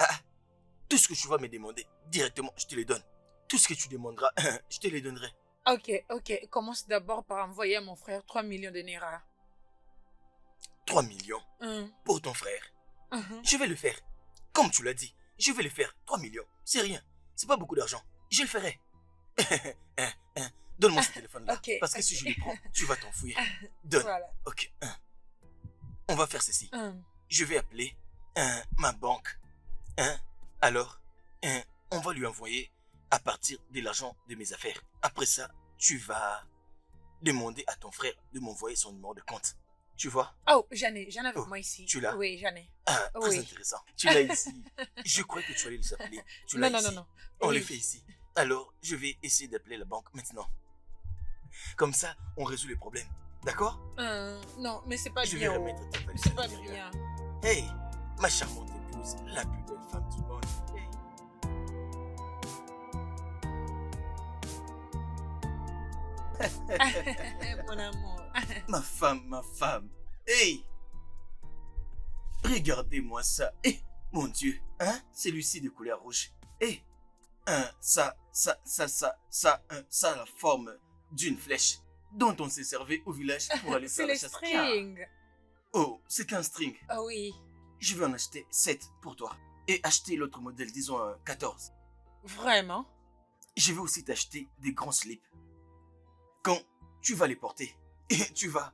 Tout ce que tu vas me demander, directement, je te le donne. Tout ce que tu demanderas, je te le donnerai. Ok. Commence d'abord par envoyer à mon frère 3 millions de Naira. 3 millions pour ton frère. Je vais le faire. Comme tu l'as dit, je vais le faire. 3 millions, c'est rien. C'est pas beaucoup d'argent. Je le ferai. Donne-moi ce téléphone-là. Parce que si je le prends, tu vas t'enfuir. Donne. Voilà. Ok. On va faire ceci. Je vais appeler ma banque. Alors, on va lui envoyer à partir de l'argent de mes affaires. Après ça, tu vas demander à ton frère de m'envoyer son numéro de compte. Tu vois? Oh, j'en ai avec moi ici. Tu l'as? Oui, j'en ai. Très intéressant. Tu l'as ici. Je crois que tu allais les appeler. Tu l'as ici. Non. On le fait ici. Alors, je vais essayer d'appeler la banque maintenant. Comme ça, on résout les problèmes. D'accord? Non, mais c'est pas Je bien. vais remettre ta valise C'est à pas l'intérieur. bien. Hey, ma charmante épouse, la plus belle femme du monde. Hey. Mon amour. Ma femme. Hey! Regardez-moi ça. Eh, mon Dieu. Hein? Celui-ci de couleur rouge. Eh! Ça a la forme d'une flèche dont on s'est servi au village pour aller C'est faire la les chasse. strings. Oh, c'est un string. Ah oui. Je vais en acheter 7 pour toi. Et acheter l'autre modèle, disons 14. Vraiment? Je vais aussi t'acheter des grands slips. Quand tu vas les porter, et tu vas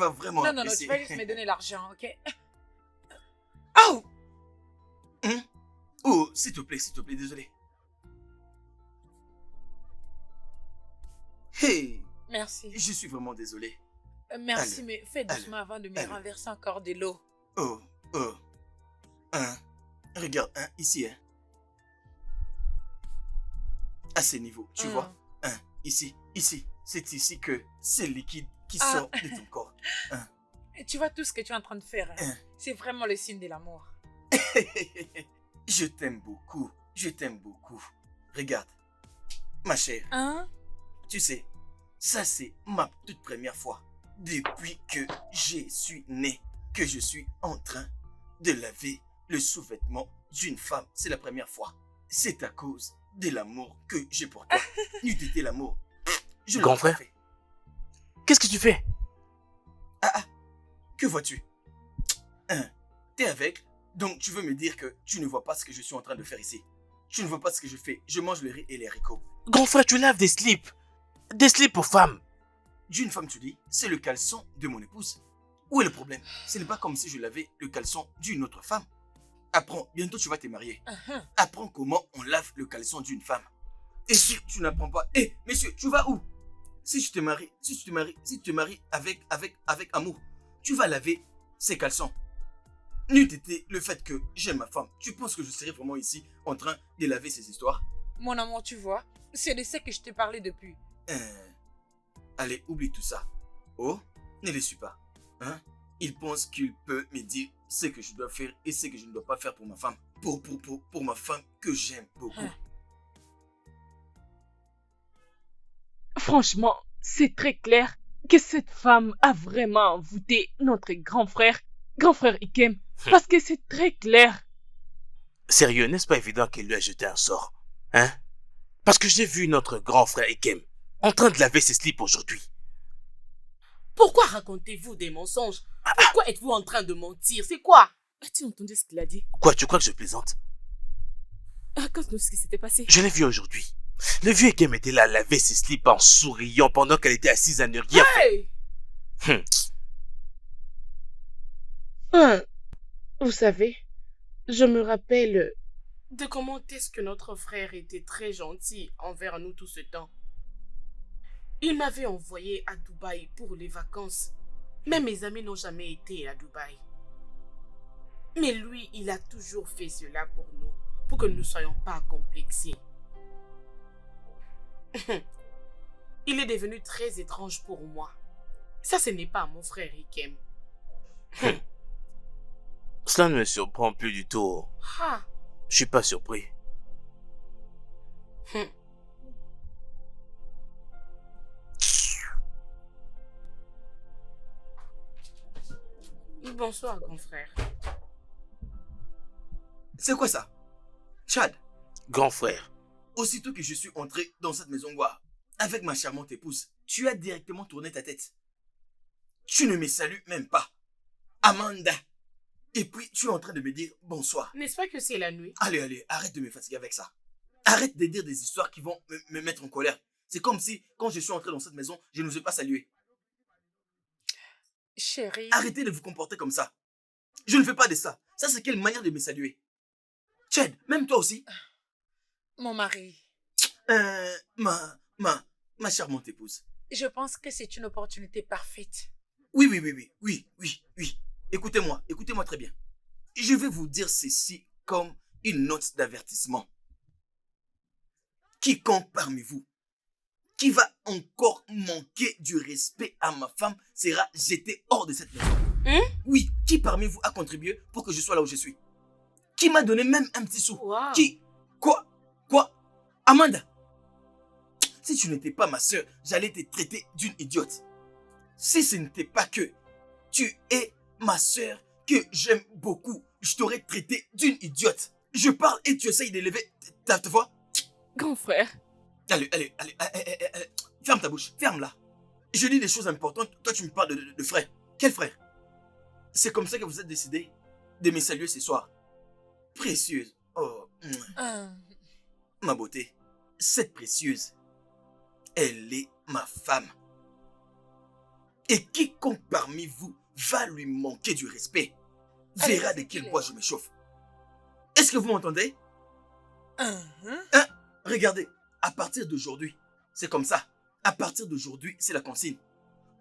vraiment Non, apprécier. tu vas juste me donner l'argent, ok? Oh! Oh, s'il te plaît, désolé. Hey! Merci. Je suis vraiment désolé. Merci, Allez, mais fais doucement avant de me renverser encore de l'eau. Oh. Regarde, ici, à ce niveau, tu vois? Ici. C'est ici que c'est le liquide qui sort de ton corps. Tu vois tout ce que tu es en train de faire. C'est vraiment le signe de l'amour. Je t'aime beaucoup. Regarde, ma chère. Tu sais, ça c'est ma toute première fois depuis que je suis né, que je suis en train de laver le sous-vêtement d'une femme. C'est la première fois. C'est à cause de l'amour que j'ai pour toi. N'eût été l'amour, je Grand l'aurais frère. fait. Qu'est-ce que tu fais? Que vois-tu? T'es aveugle, donc tu veux me dire que tu ne vois pas ce que je suis en train de faire ici. Tu ne vois pas ce que je fais. Je mange le riz et les haricots. Grand frère, tu laves des slips. Des slips pour femmes. D'une femme, tu dis, c'est le caleçon de mon épouse. Où est le problème? Ce n'est pas comme si je lavais le caleçon d'une autre femme. Apprends, bientôt tu vas te marier. Apprends comment on lave le caleçon d'une femme. Et si tu n'apprends pas, hé, monsieur, tu vas où? Si tu te maries avec amour, tu vas laver ces caleçons. N'eût été le fait que j'aime ma femme, tu penses que je serais vraiment ici en train de laver ces histoires? Mon amour, tu vois, c'est de ça que je t'ai parlé depuis. Allez, oublie tout ça. Oh, ne les suis pas. Hein? Il pense qu'il peut me dire ce que je dois faire et ce que je ne dois pas faire pour ma femme. Pour ma femme que j'aime beaucoup. Franchement, c'est très clair que cette femme a vraiment envoûté notre grand frère Ikem. Parce que c'est très clair. Sérieux, n'est-ce pas évident qu'elle lui a jeté un sort? Hein? Parce que j'ai vu notre grand frère Ikem en train de laver ses slips aujourd'hui. Pourquoi racontez-vous des mensonges? Pourquoi êtes-vous en train de mentir? C'est quoi? As-tu entendu ce qu'il a dit? Quoi, tu crois que je plaisante? Raconte-nous ce qui s'était passé. Je l'ai vu aujourd'hui. Le vieux Ikem était là à laver ses slips en souriant pendant qu'elle était assise à ne rien faire. Vous savez, je me rappelle... De comment est-ce que notre frère était très gentil envers nous tout ce temps. Il m'avait envoyé à Dubaï pour les vacances. Mais mes amis n'ont jamais été à Dubaï. Mais lui, il a toujours fait cela pour nous, pour que nous ne soyons pas complexés. Il est devenu très étrange pour moi. Ça, ce n'est pas mon frère Ikem. Cela ne me surprend plus du tout. Ah. Je suis pas surpris. Bonsoir, grand frère. C'est quoi ça? Chad, Grand frère. aussitôt que je suis entré dans cette maison noire, avec ma charmante épouse, tu as directement tourné ta tête. Tu ne me salues même pas. Amanda. Et puis, tu es en train de me dire bonsoir. N'est-ce pas que c'est la nuit? Allez, arrête de me fatiguer avec ça. Arrête de dire des histoires qui vont me mettre en colère. C'est comme si, quand je suis entré dans cette maison, je ne vous ai pas salué. Chérie. Arrêtez de vous comporter comme ça. Je ne fais pas de ça. Ça, c'est quelle manière de me saluer? Chad, même toi aussi. Mon mari. Ma charmante épouse. Je pense que c'est une opportunité parfaite. Oui. Écoutez-moi très bien. Je vais vous dire ceci comme une note d'avertissement. Quiconque parmi vous qui va encore manquer du respect à ma femme sera jeté hors de cette maison. Oui, qui parmi vous a contribué pour que je sois là où je suis? Qui m'a donné même un petit sou? Wow. Qui? Quoi? Amanda, si tu n'étais pas ma soeur, j'allais te traiter d'une idiote. Si ce n'était pas que tu es ma soeur que j'aime beaucoup, je t'aurais traité d'une idiote. Je parle et tu essayes d'élever ta voix. Grand frère. Allez. Ferme ta bouche, ferme-la. Je dis des choses importantes, toi tu me parles de frère. Quel frère? C'est comme ça que vous êtes décidé de me saluer ce soir. Précieuse. Oh. Ma beauté. Cette précieuse, elle est ma femme. Et quiconque parmi vous va lui manquer du respect verra de quel bois je m'échauffe. Est-ce que vous m'entendez? Regardez, à partir d'aujourd'hui, c'est comme ça. À partir d'aujourd'hui, c'est la consigne.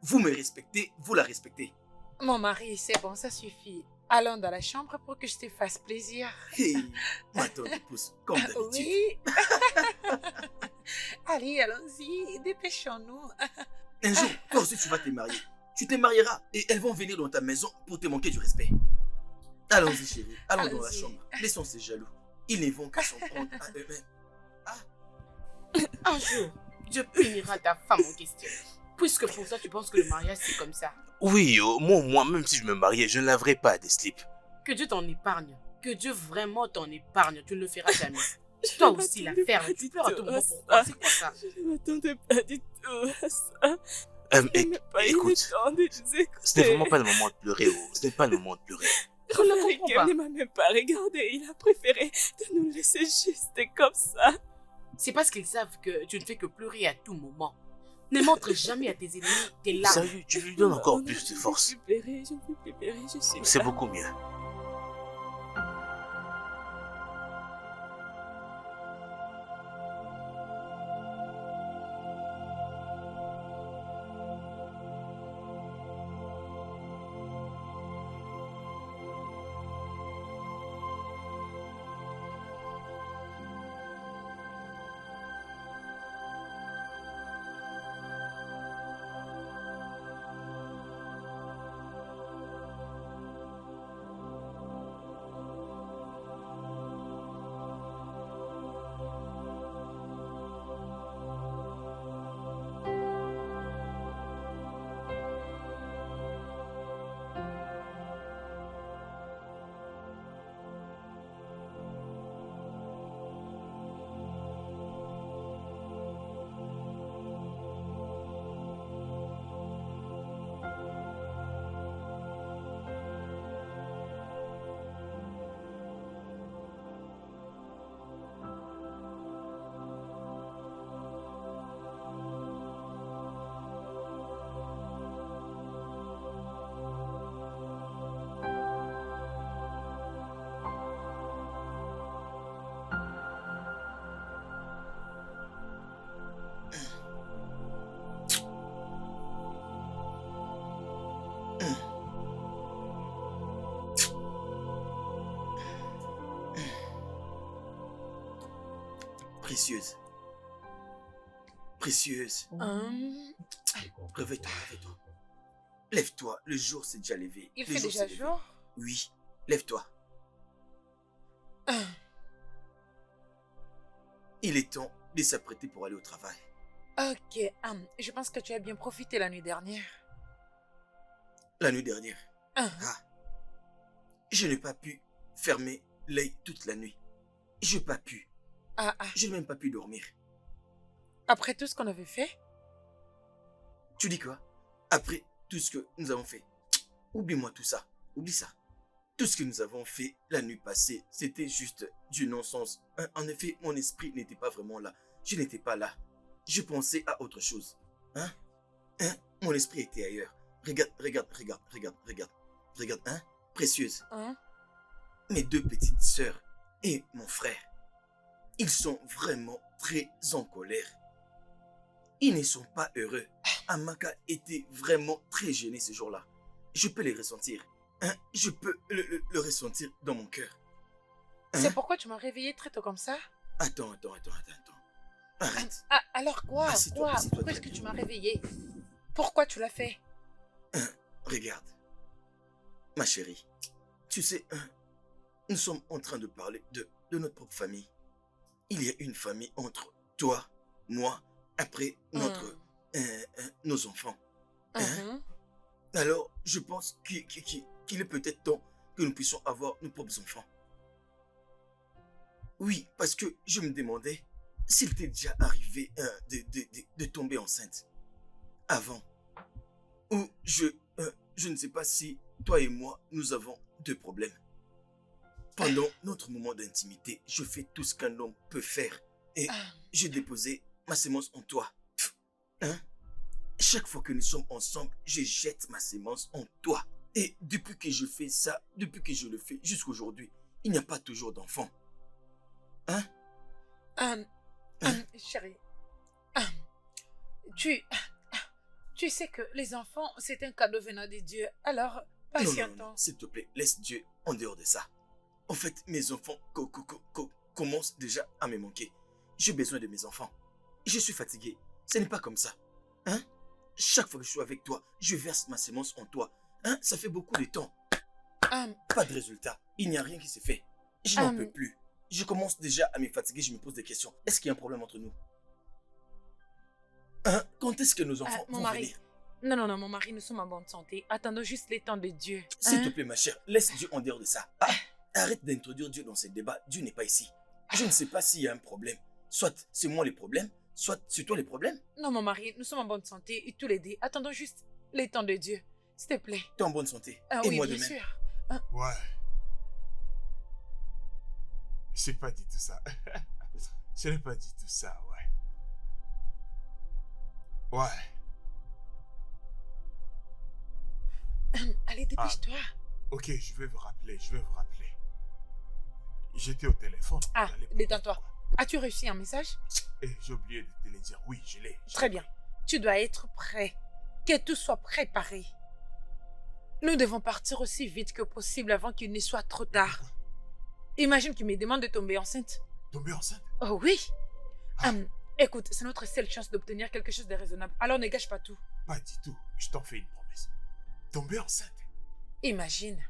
Vous me respectez, vous la respectez. Mon mari, c'est bon, ça suffit. Allons dans la chambre pour que je te fasse plaisir. Hey, ma tante épouse, comme d'habitude. Oui. Allez, allons-y, dépêchons-nous. Un jour, toi aussi tu vas te marier. Tu te marieras et elles vont venir dans ta maison pour te manquer du respect. Allons-y chérie, allons dans la chambre. Laissons ces jaloux. Ils ne vont que s'en prendre à eux-mêmes. Un jour, Dieu punira ta femme en question. Puisque pour ça, tu penses que le mariage, c'est comme ça. Oui, moi, même si je me mariais, je ne laverais pas des slips. Que Dieu t'en épargne. Que Dieu vraiment t'en épargne. Tu ne le feras jamais. Toi aussi, la ferme. Tu pleures à tout moment. Pourquoi? C'est quoi ça? Je ne m'attendais pas du tout à ça. Écoute, ce n'est vraiment pas le moment de pleurer. Ce n'est pas le moment de pleurer. Je ne comprends pas. Il ne m'a même pas regardé. Il a préféré de nous laisser juste comme ça. C'est parce qu'ils savent que tu ne fais que pleurer à tout moment. Ne montre jamais à tes ennemis tes larmes. Sérieux, tu lui donnes encore Oh non, plus de je force. ne veux plus pleurer, je ne veux plus pleurer, je suis C'est là. beaucoup mieux. Précieuse. Précieuse. Réveille-toi, réveille-toi. Lève-toi, le jour s'est déjà levé. Il Le fait jour déjà s'est levé. jour? Oui, lève-toi. Il est temps de s'apprêter pour aller au travail. Ok, je pense que tu as bien profité la nuit dernière. La nuit dernière, je n'ai pas pu fermer l'œil toute la nuit. Je n'ai pas pu. Je n'ai même pas pu dormir. Après tout ce qu'on avait fait? Tu dis quoi? Après tout ce que nous avons fait. Oublie-moi tout ça. Oublie ça. Tout ce que nous avons fait la nuit passée, c'était juste du non-sens. En effet, mon esprit n'était pas vraiment là. Je n'étais pas là. Je pensais à autre chose. Mon esprit était ailleurs. Regarde. Regarde, précieuse. Mes deux petites sœurs et mon frère. Ils sont vraiment très en colère. Ils ne sont pas heureux. Amaka était vraiment très gênée ce jour-là. Je peux les ressentir. Je peux le ressentir dans mon cœur. C'est pourquoi tu m'as réveillé très tôt comme ça? Attends. Arrête. Alors quoi? Assieds-toi, assieds-toi, Pourquoi est-ce que tu m'as réveillé? Pourquoi tu l'as fait? Regarde. Ma chérie, tu sais, nous sommes en train de parler de notre propre famille. Il y a une famille entre toi, moi, après nos enfants. Alors, je pense qu'il est peut-être temps que nous puissions avoir nos propres enfants. Oui, parce que je me demandais s'il t'est déjà arrivé de tomber enceinte avant. Ou je ne sais pas si toi et moi, nous avons deux problèmes. Pendant notre moment d'intimité, je fais tout ce qu'un homme peut faire. Et j'ai déposé ma sémence en toi. Chaque fois que nous sommes ensemble, je jette ma sémence en toi. Et depuis que je fais ça, depuis que je le fais jusqu'à aujourd'hui, il n'y a pas toujours d'enfant. Chérie, tu sais que les enfants, c'est un cadeau venant de Dieu. Alors, patientons. Non, s'il te plaît, laisse Dieu en dehors de ça. En fait, mes enfants commencent déjà à me manquer. J'ai besoin de mes enfants. Je suis fatigué. Ce n'est pas comme ça. Chaque fois que je suis avec toi, je verse ma sémence en toi. Ça fait beaucoup de temps. Pas de résultat. Il n'y a rien qui se fait. Je n'en peux plus. Je commence déjà à me fatiguer. Je me pose des questions. Est-ce qu'il y a un problème entre nous? Quand est-ce que nos enfants vont venir? Non, mon mari, nous sommes en bonne santé. Attendons juste les temps de Dieu. S'il te plaît, ma chère, laisse Dieu en dehors de ça. Arrête d'introduire Dieu dans ces débats. Dieu n'est pas ici. Je ne sais pas s'il y a un problème. Soit c'est moi les problèmes, soit c'est toi les problèmes. Non, mon mari, nous sommes en bonne santé et tous les deux. Attendons juste les temps de Dieu. S'il te plaît. Tu es en bonne santé. Et oui, moi de bien même. sûr. Ouais. Je n'ai pas dit tout ça. Je n'ai pas dit tout ça, ouais. Ouais. Allez, dépêche-toi. Ok, je vais vous rappeler. J'étais au téléphone. Ah, J'allais pas détends-toi. voir. As-tu réussi un message? Et j'ai oublié de te le dire. Oui, je l'ai. Très bien. Tu dois être prêt. Que tout soit préparé. Nous devons partir aussi vite que possible avant qu'il ne soit trop tard. Imagine qu'il me demande de tomber enceinte. Tomber enceinte? Oh oui. Ah. Écoute, c'est notre seule chance d'obtenir quelque chose de raisonnable. Alors ne gâche pas tout. Pas du tout. Je t'en fais une promesse. Tomber enceinte? Imagine.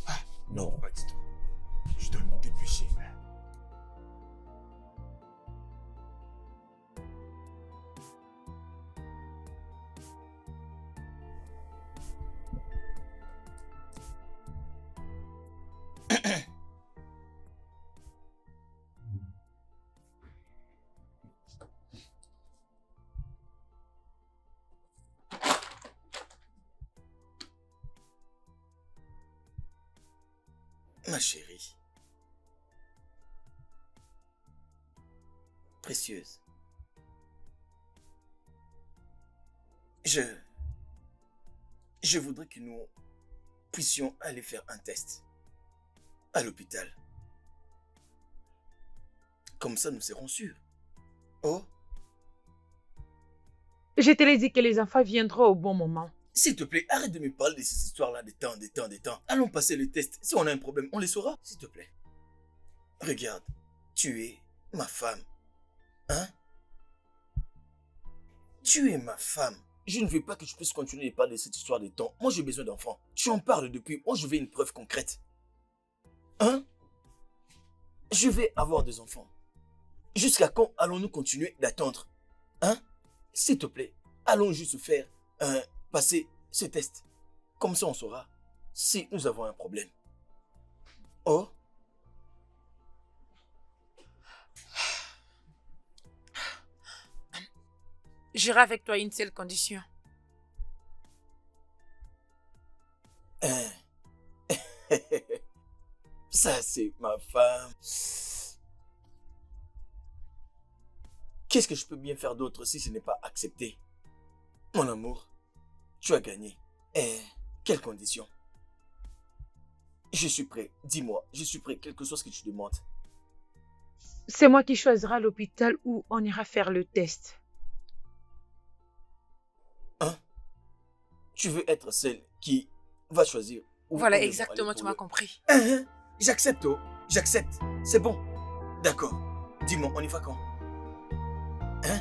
Ah, non, pas du tout. Je dois me dépêcher. Ma chérie. Précieuse. Je voudrais que nous puissions aller faire un test à l'hôpital. Comme ça, nous serons sûrs. Oh, Je te l'ai dit que les enfants viendront au bon moment. s'il te plaît, arrête de me parler de ces histoires-là de temps. Allons passer le test. Si on a un problème, on les saura, s'il te plaît. Regarde, tu es ma femme. Hein? Tu es ma femme. Je ne veux pas que tu puisses continuer de parler de cette histoire de temps. Moi, j'ai besoin d'enfants. Tu en parles depuis. Moi, je veux une preuve concrète. Hein? Je vais avoir des enfants. Jusqu'à quand allons-nous continuer d'attendre? Hein? S'il te plaît, allons juste faire passer ce test. Comme ça, on saura si nous avons un problème. Oh? J'irai avec toi à une seule condition. Ça, c'est ma femme. Qu'est-ce que je peux bien faire d'autre si ce n'est pas accepté? Mon amour, tu as gagné. Quelles conditions? Je suis prêt. Dis-moi, je suis prêt, quelque chose que tu demandes. C'est moi qui choisira l'hôpital où on ira faire le test. Hein? Tu veux être celle qui va choisir où Voilà, nous devons exactement, aller tu pour m'as le- compris. J'accepte, oh. J'accepte. C'est bon. D'accord. Dis-moi, on y va quand? Hein?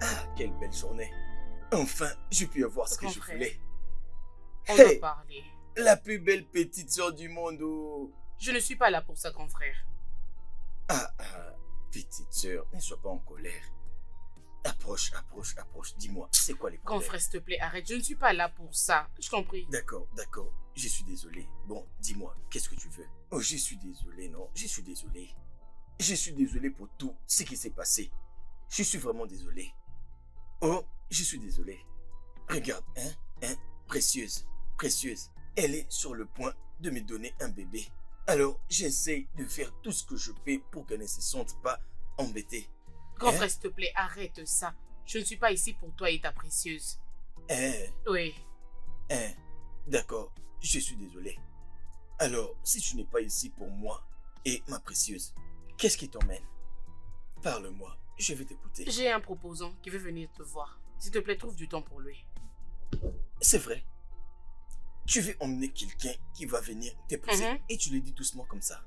Ah, quelle belle journée. Enfin, j'ai pu avoir ce que Grand je frère. voulais. On Hey, doit parler. la plus belle petite sœur du monde. Oh. Je ne suis pas là pour ça, grand frère. Ah, petite sœur, ne sois pas en colère. Approche. Dis-moi, c'est quoi les Grand problèmes? frère, s'il te plaît, arrête. Je ne suis pas là pour ça. Je t'en prie. D'accord. Je suis désolé. Bon, dis-moi, qu'est-ce que tu veux? Oh, je suis désolé, non? Je suis désolé. Je suis désolé pour tout ce qui s'est passé. Je suis vraiment désolé. Oh, je suis désolé. Regarde, précieuse. Elle est sur le point de me donner un bébé. Alors, j'essaie de faire tout ce que je peux pour qu'elle ne se sente pas embêtée. Grand frère, s'il te plaît, arrête ça. Je ne suis pas ici pour toi et ta précieuse. Oui. D'accord, je suis désolé. Alors, si tu n'es pas ici pour moi et ma précieuse, qu'est-ce qui t'emmène? Parle-moi, je vais t'écouter. J'ai un proposant qui veut venir te voir. S'il te plaît, trouve du temps pour lui. C'est vrai. Tu veux emmener quelqu'un qui va venir t'épouser et tu le dis doucement comme ça.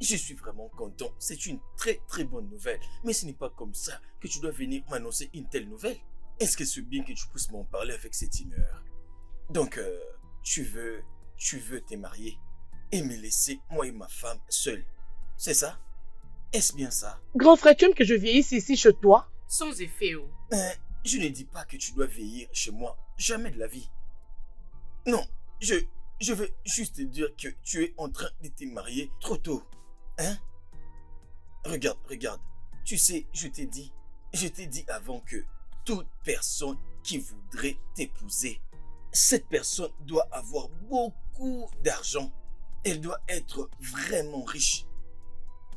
Je suis vraiment content. C'est une très très bonne nouvelle. Mais ce n'est pas comme ça que tu dois venir m'annoncer une telle nouvelle. Est-ce que c'est bien que tu puisses m'en parler avec cette humeur? Donc, tu veux te marier et me laisser moi et ma femme seuls. C'est ça? Est-ce bien ça? Grand frère, tu aimes que je vieillisse ici chez toi? Sans effet, oh. Je ne dis pas que tu dois vieillir chez moi. Jamais de la vie. Non, je veux juste te dire que tu es en train de te marier trop tôt. Regarde. Tu sais, je t'ai dit avant que toute personne qui voudrait t'épouser, cette personne doit avoir beaucoup d'argent. Elle doit être vraiment riche.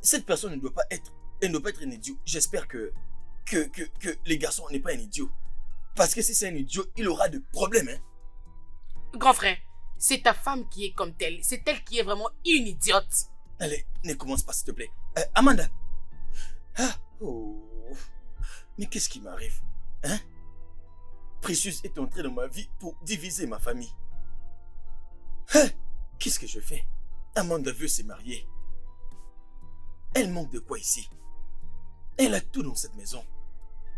Cette personne ne doit pas être un idiot. J'espère que les garçons n'est pas un idiot. Parce que si c'est un idiot, il aura de problèmes. Grand frère, c'est ta femme qui est comme telle. C'est elle qui est vraiment une idiote. Allez, ne commence pas s'il te plaît. Amanda. Mais qu'est-ce qui m'arrive? Précieuse est entrée dans ma vie pour diviser ma famille. Qu'est-ce que je fais? Amanda veut se marier. Elle manque de quoi ici? Elle a tout dans cette maison.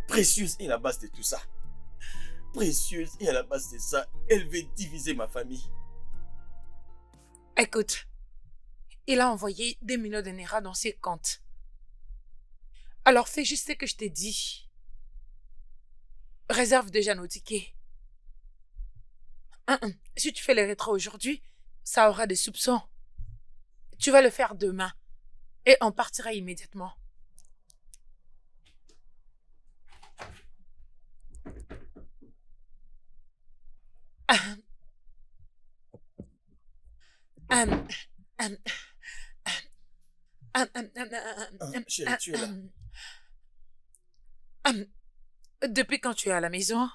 Précieuse est la base de tout ça. Précieuse est à la base de ça. Elle veut diviser ma famille. Écoute, il a envoyé des millions de Naira dans ses comptes. Alors fais juste ce que je t'ai dit. Réserve déjà nos tickets. Si tu fais les rétros aujourd'hui, ça aura des soupçons. Tu vas le faire demain. Et on partira immédiatement. Chérie, tu es là. Depuis quand tu es à la maison?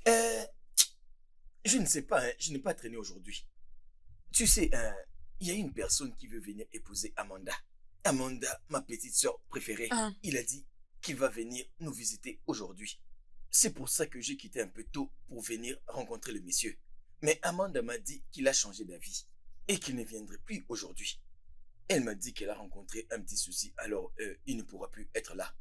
Je ne sais pas, je n'ai pas traîné aujourd'hui. Tu sais, il y a une personne qui veut venir épouser Amanda. Amanda, ma petite soeur préférée. Il a dit qu'il va venir nous visiter aujourd'hui. C'est pour ça que j'ai quitté un peu tôt pour venir rencontrer le monsieur. Mais Amanda m'a dit qu'il a changé d'avis et qu'il ne viendrait plus aujourd'hui. Elle m'a dit qu'elle a rencontré un petit souci, alors il ne pourra plus être là.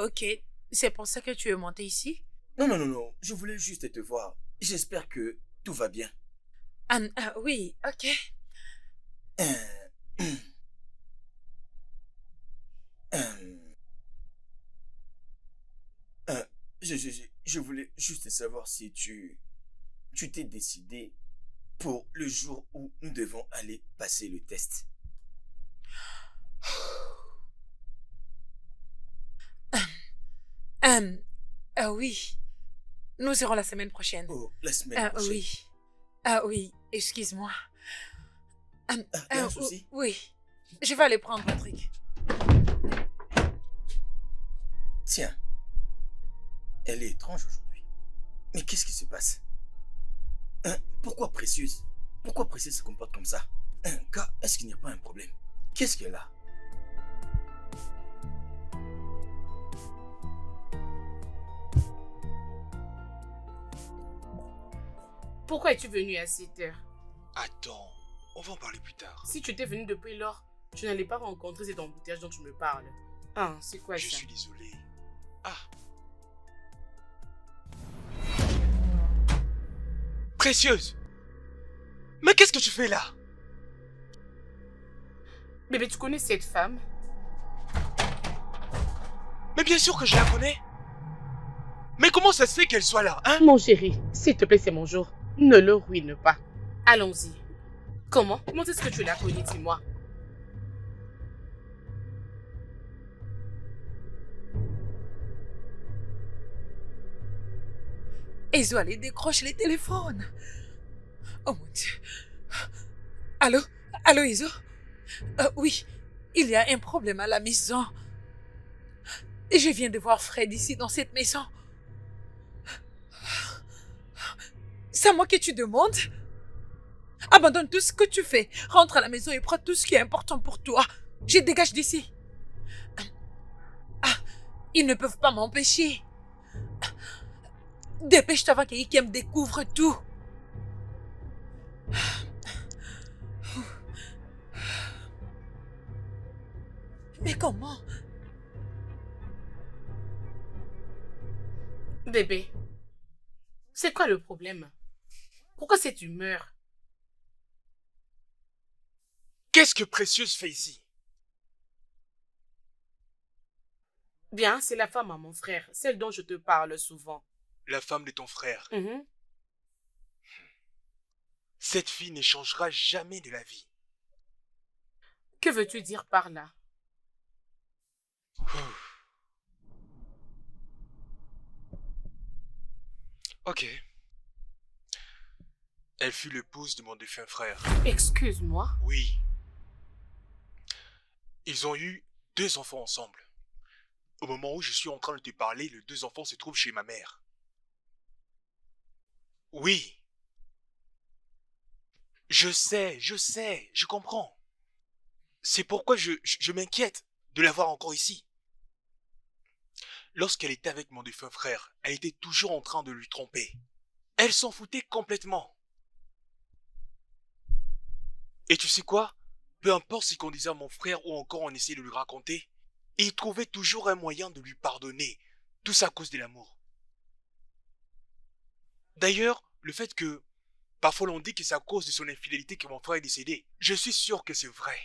Ok. C'est pour ça que tu es monté ici? Non. Je voulais juste te voir. J'espère que tout va bien. Oui, ok. Je voulais juste savoir si tu t'es décidé pour le jour où nous devons aller passer le test. Oui. Nous irons la semaine prochaine. Oh, la semaine prochaine. Oui. Oui, excuse-moi. Y a un souci? Oui. Je vais aller prendre un truc. Tiens. Elle est étrange aujourd'hui. Mais qu'est-ce qui se passe? Pourquoi Précieuse? Pourquoi Précieuse se comporte comme ça? Car est-ce qu'il n'y a pas un problème? Qu'est-ce qu'elle a? Pourquoi es-tu venu à 7 heures? Attends, on va en parler plus tard. Si tu étais venu depuis lors, tu n'allais pas rencontrer cet embouteillage dont tu me parles. C'est quoi ça? Je suis désolé. Précieuse! Mais qu'est-ce que tu fais là? Bébé, tu connais cette femme? Mais bien sûr que je la connais. Mais comment ça se fait qu'elle soit là, hein? Mon chéri, s'il te plaît, c'est mon jour. Ne le ruine pas. Allons-y. Comment est-ce que tu l'as connu, dis-moi? Iso, allez, décroche les téléphones. Oh mon Dieu. Allô? Allô, Iso? Oui, il y a un problème à la maison. Je viens de voir Fred ici dans cette maison. C'est à moi que tu demandes? Abandonne tout ce que tu fais. Rentre à la maison et prends tout ce qui est important pour toi. Je dégage d'ici. Ils ne peuvent pas m'empêcher. Dépêche-toi avant qu'Ikem découvre tout. Mais comment? Bébé, c'est quoi le problème? Pourquoi cette humeur? Qu'est-ce que Précieuse fait ici? Bien, c'est la femme à mon frère, celle dont je te parle souvent. La femme de ton frère. Mhm. Cette fille n'échangera jamais de la vie. Que veux-tu dire par là? Ok. Elle fut l'épouse de mon défunt frère. Excuse-moi. Oui. Ils ont eu 2 enfants ensemble. Au moment où je suis en train de te parler, les 2 enfants se trouvent chez ma mère. Oui. Je sais, je comprends. C'est pourquoi je m'inquiète de la voir encore ici. Lorsqu'elle était avec mon défunt frère, elle était toujours en train de lui tromper. Elle s'en foutait complètement. Et tu sais quoi? Peu importe ce qu'on disait à mon frère ou encore on essayait de lui raconter, il trouvait toujours un moyen de lui pardonner, tout ça à cause de l'amour. D'ailleurs, le fait que parfois l'on dit que c'est à cause de son infidélité que mon frère est décédé, je suis sûr que c'est vrai.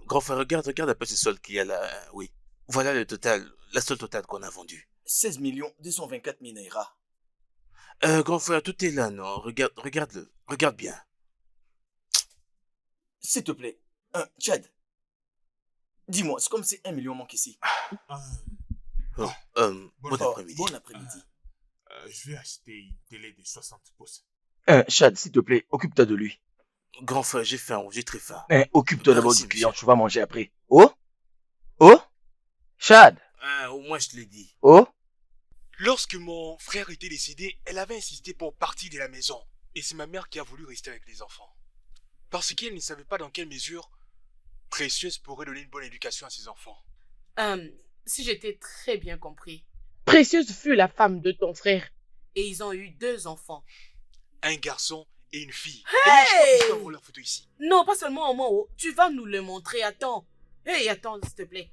Grand frère, regarde un peu ce solde qu'il y a là, oui. Voilà le total, la somme totale qu'on a vendue. 16 224 000 naira. Grand frère, tout est là, non? Regarde-le, regarde bien. S'il te plaît, Chad, dis-moi, c'est comme si 1 million manque ici. Bon après-midi. Bon après-midi. Je vais acheter une télé de 60 pouces. Chad, s'il te plaît, occupe-toi de lui. Grand frère, j'ai faim, j'ai très faim. Occupe-toi d'abord Merci, du client, monsieur. tu vas manger après. Oh? Oh? Chad? Au moins je te l'ai dit. Oh? Lorsque mon frère était décédé, elle avait insisté pour partir de la maison. Et c'est ma mère qui a voulu rester avec les enfants. Parce qu'elle ne savait pas dans quelle mesure Précieuse pourrait donner une bonne éducation à ses enfants. Si j'étais très bien compris. Précieuse fut la femme de ton frère. Et ils ont eu 2 enfants. Un garçon et une fille. Hey! Et je peux la photo ici. Non, pas seulement au moment où tu vas nous le montrer. Attends. Hey, attends, s'il te plaît.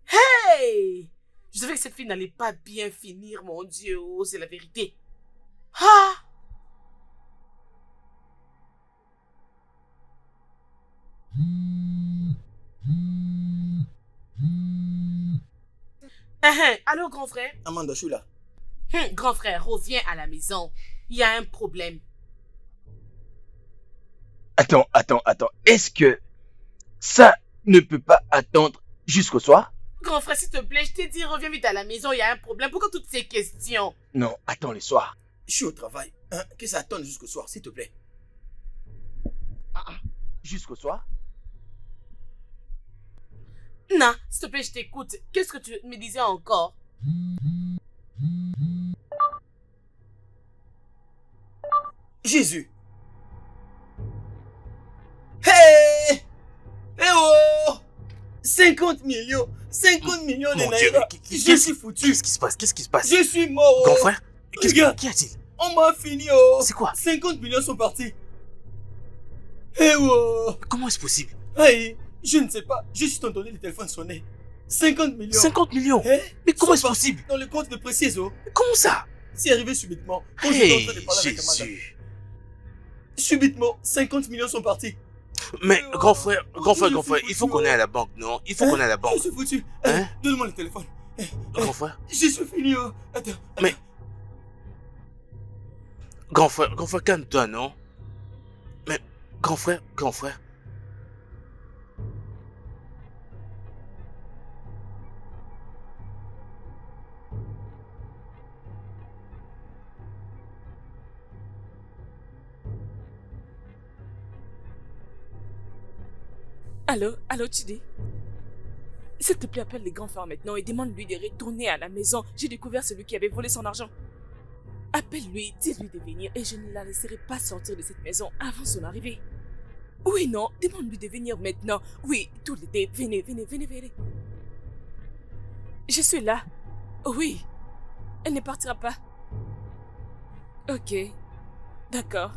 Hey! Je savais que cette fille n'allait pas bien finir, mon Dieu. Oh, c'est la vérité. Ah! Allô, grand frère? Amanda, je suis là. Grand frère, reviens à la maison. Il y a un problème. Attends. Est-ce que ça ne peut pas attendre jusqu'au soir? Grand frère, s'il te plaît, je t'ai dit, reviens vite à la maison, il y a un problème. Pourquoi toutes ces questions? Non, attends le soir. Je suis au travail. Que ça attende jusqu'au soir, s'il te plaît. Jusqu'au soir? Non, s'il te plaît, je t'écoute. Qu'est-ce que tu me disais encore? Jésus! Hey! Eh oh! 50 millions! 50 millions de Mon Dieu, naira! mais Je suis foutu! Qu'est-ce qui se passe? Qu'est-ce qui se passe? Je suis mort! Grand frère, Regarde. qu'y a-t-il? On m'a fini, oh! C'est quoi? 50 millions sont partis! Eh oh! Comment est-ce possible? Hey! Je ne sais pas, juste entendu le téléphone sonner. 50 millions! 50 millions? Eh? Mais comment Sont est-ce partis possible? dans le compte de Précieuse, oh! Comment ça? C'est arrivé subitement. Quand j'étais en Hey, train de parler avec Amanda. Jésus. Subitement, 50 millions sont partis. Mais grand frère, Je suis il faut foutu, qu'on aille à la banque, non? Il faut qu'on aille à la banque. Je suis foutu. Hein? Donne-moi le téléphone. Grand frère? Je suis fini, oh. Attends. Mais... Grand frère, calme-toi, non? Mais, grand frère. Allô, Chidi? S'il te plaît, appelle les grands frères maintenant et demande-lui de retourner à la maison. J'ai découvert celui qui avait volé son argent. Appelle-lui, dis-lui de venir et je ne la laisserai pas sortir de cette maison avant son arrivée. Oui, non, demande-lui de venir maintenant. Oui, tout l'été, venez. Je suis là. Oui, elle ne partira pas. Ok, d'accord.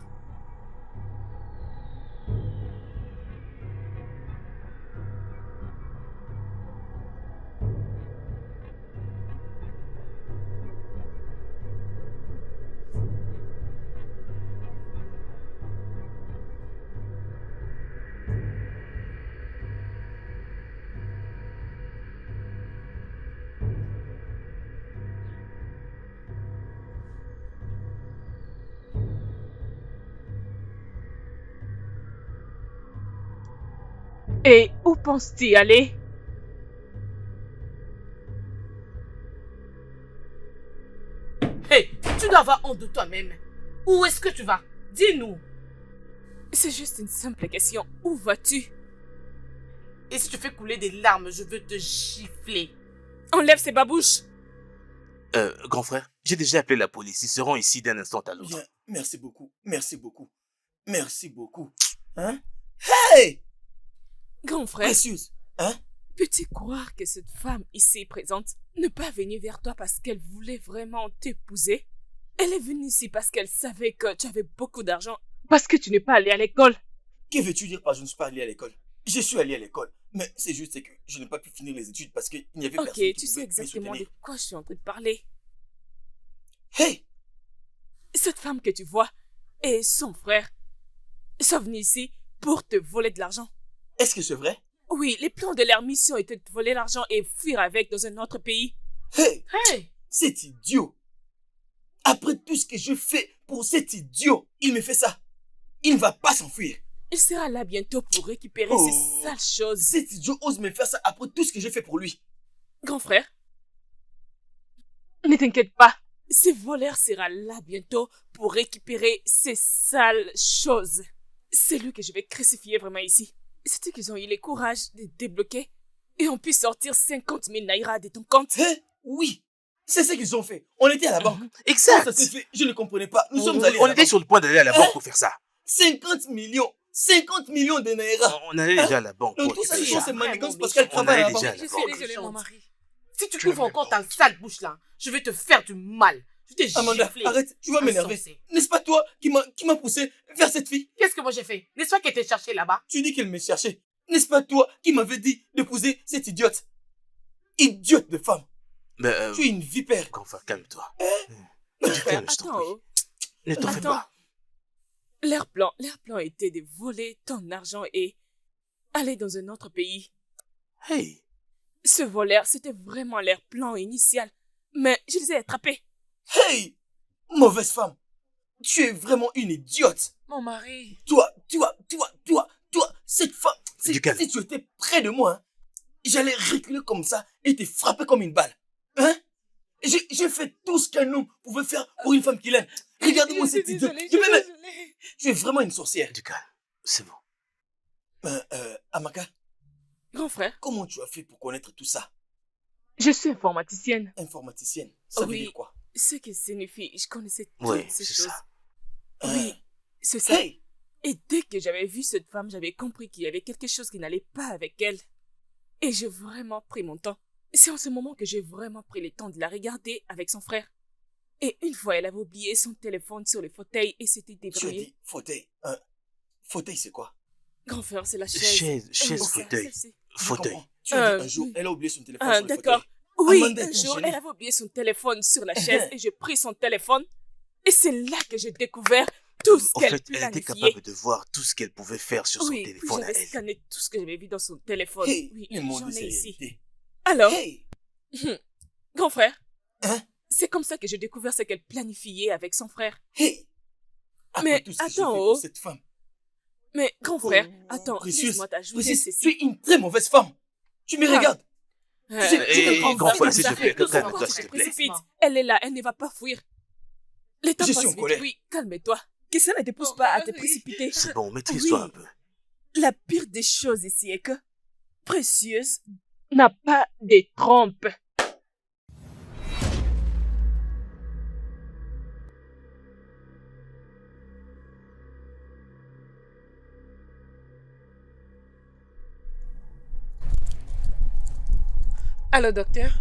Et où penses-tu aller? Hé, tu dois avoir honte de toi-même. Où est-ce que tu vas? Dis-nous. C'est juste une simple question. Où vas-tu? Et si tu fais couler des larmes, je veux te gifler. Enlève ces babouches. Grand frère, j'ai déjà appelé la police. Ils seront ici d'un instant à l'autre. Bien, merci beaucoup. Hein? Hey! Grand frère, Précieuse, hein? peux-tu croire que cette femme ici présente n'est pas venue vers toi parce qu'elle voulait vraiment t'épouser? Elle est venue ici parce qu'elle savait que tu avais beaucoup d'argent. Parce que tu n'es pas allé à l'école. Que veux-tu dire par je ne suis pas allé à l'école? Je suis allé à l'école, mais c'est juste que je n'ai pas pu finir les études parce qu'il n'y avait Ok, personne qui tu sais pouvait me exactement de soutenir. quoi je suis en train de parler. Hey! Cette femme que tu vois et son frère sont venus ici pour te voler de l'argent. Est-ce que c'est vrai? Oui, les plans de leur mission étaient de voler l'argent et fuir avec dans un autre pays. Hey! Hey! C'est idiot! Après tout ce que je fais pour cet idiot, il me fait ça. Il ne va pas s'enfuir. Il sera là bientôt pour récupérer Oh. ces sales choses. Cet idiot ose me faire ça après tout ce que j'ai fait pour lui. Grand frère, Ne t'inquiète pas. ce voleur sera là bientôt pour récupérer ces sales choses. C'est lui que je vais crucifier vraiment ici. Sais-tu qu'ils ont eu le courage de débloquer et ont pu sortir 50 000 naira de ton compte? Hein? Oui, c'est ce qu'ils ont fait. On était à la banque. Exact. Comment ça s'est fait? Je ne comprenais pas. Nous sommes allés à On la était banque. sur le point d'aller à la banque pour faire ça. 50 millions. 50 millions de naira. On allait déjà à la banque Donc pour tout ça, récupérer c'est ça. manigance parce qu'elle On travaille à allait la déjà banque. à la Je banque. suis désolée, mon mari. Si tu Tu ouvres n'as encore même ta sale bouche là, je vais te faire du mal. Je vais te Amanda, gifler. arrête, tu vas m'énerver. Insensé. N'est-ce pas toi qui m'a poussé vers cette fille? Qu'est-ce que moi j'ai fait? N'est-ce pas qu'elle t'est cherchée là-bas? Tu dis qu'elle me cherchait. N'est-ce pas toi qui m'avais dit d'épouser cette idiote? Idiote de femme. Mais, Tu es une vipère. grand frère, calme-toi. Grand Du frère, calme, je t'en attends, prie. oh. Ne t'en fais Attends. pas. Leur plan était de voler ton argent et aller dans un autre pays. Hey, Ce voleur, c'était vraiment leur plan initial. Mais je les ai attrapés. Hey! Mauvaise femme. Tu es vraiment une idiote. Mon mari. Toi, cette femme. Du calme. Si tu étais près de moi, hein, j'allais reculer comme ça et te frapper comme une balle. Hein? J'ai fait tout ce qu'un homme pouvait faire pour une femme qu'il aime. Regarde-moi cette idiote. Désolée. Tu es vraiment une sorcière. du calme. C'est bon. Amaka, Grand frère, comment tu as fait pour connaître tout ça? Je suis informaticienne. Informaticienne, ça veut Oui. dire quoi? ce qui signifie, je connaissais toutes Oui, ces c'est choses. ça. Oui, c'est ça. Hey! Et dès que j'avais vu cette femme, j'avais compris qu'il y avait quelque chose qui n'allait pas avec elle. Et j'ai vraiment pris mon temps. C'est en ce moment que j'ai vraiment pris le temps de la regarder avec son frère. Et une fois, elle avait oublié son téléphone sur le fauteuil et s'était Tu as débrouillée. dit fauteuil. Fauteuil, c'est quoi? Grand frère, c'est la chaise. Chaise, Elle fauteuil. sert celle-ci. Je Fauteuil. comprends. Tu as dit un oui. jour, elle a oublié son téléphone Ah, sur le d'accord. fauteuil. Oui, Amanda est un un jour, génie. elle avait oublié son téléphone sur la chaise et j'ai pris son téléphone. Et c'est là que j'ai découvert tout ce En qu'elle fait, elle était planifiait. capable de voir tout ce qu'elle pouvait faire sur son Oui, puis téléphone à j'avais elle. scanné tout ce que j'avais vu dans son téléphone. Hey, Oui, le monde j'en de ai ici. sérénité. Alors, Hey! Grand frère, Hein? c'est comme ça que j'ai découvert ce qu'elle planifiait avec son frère. Hey! Mais Après tout ce que j'ai attends, fait oh. pour cette femme. Mais grand frère, Oh, attends, Précieuse, laisse-moi t'ajouter Précieuse, ceci. tu es une très mauvaise femme. Tu me Ah. regardes. Grand frère, s'il te plaît, Pourquoi calme-toi, tu s'il te te plaît. précipites? Elle est là, elle ne va pas fuir. Le temps Je passe suis en vite, colère. oui, calme-toi. Que ça ne te pousse pas à te précipiter. C'est bon, maîtrise-toi un peu. La pire des choses ici est que Précieuse N'a pas de trompe. Allô, docteur?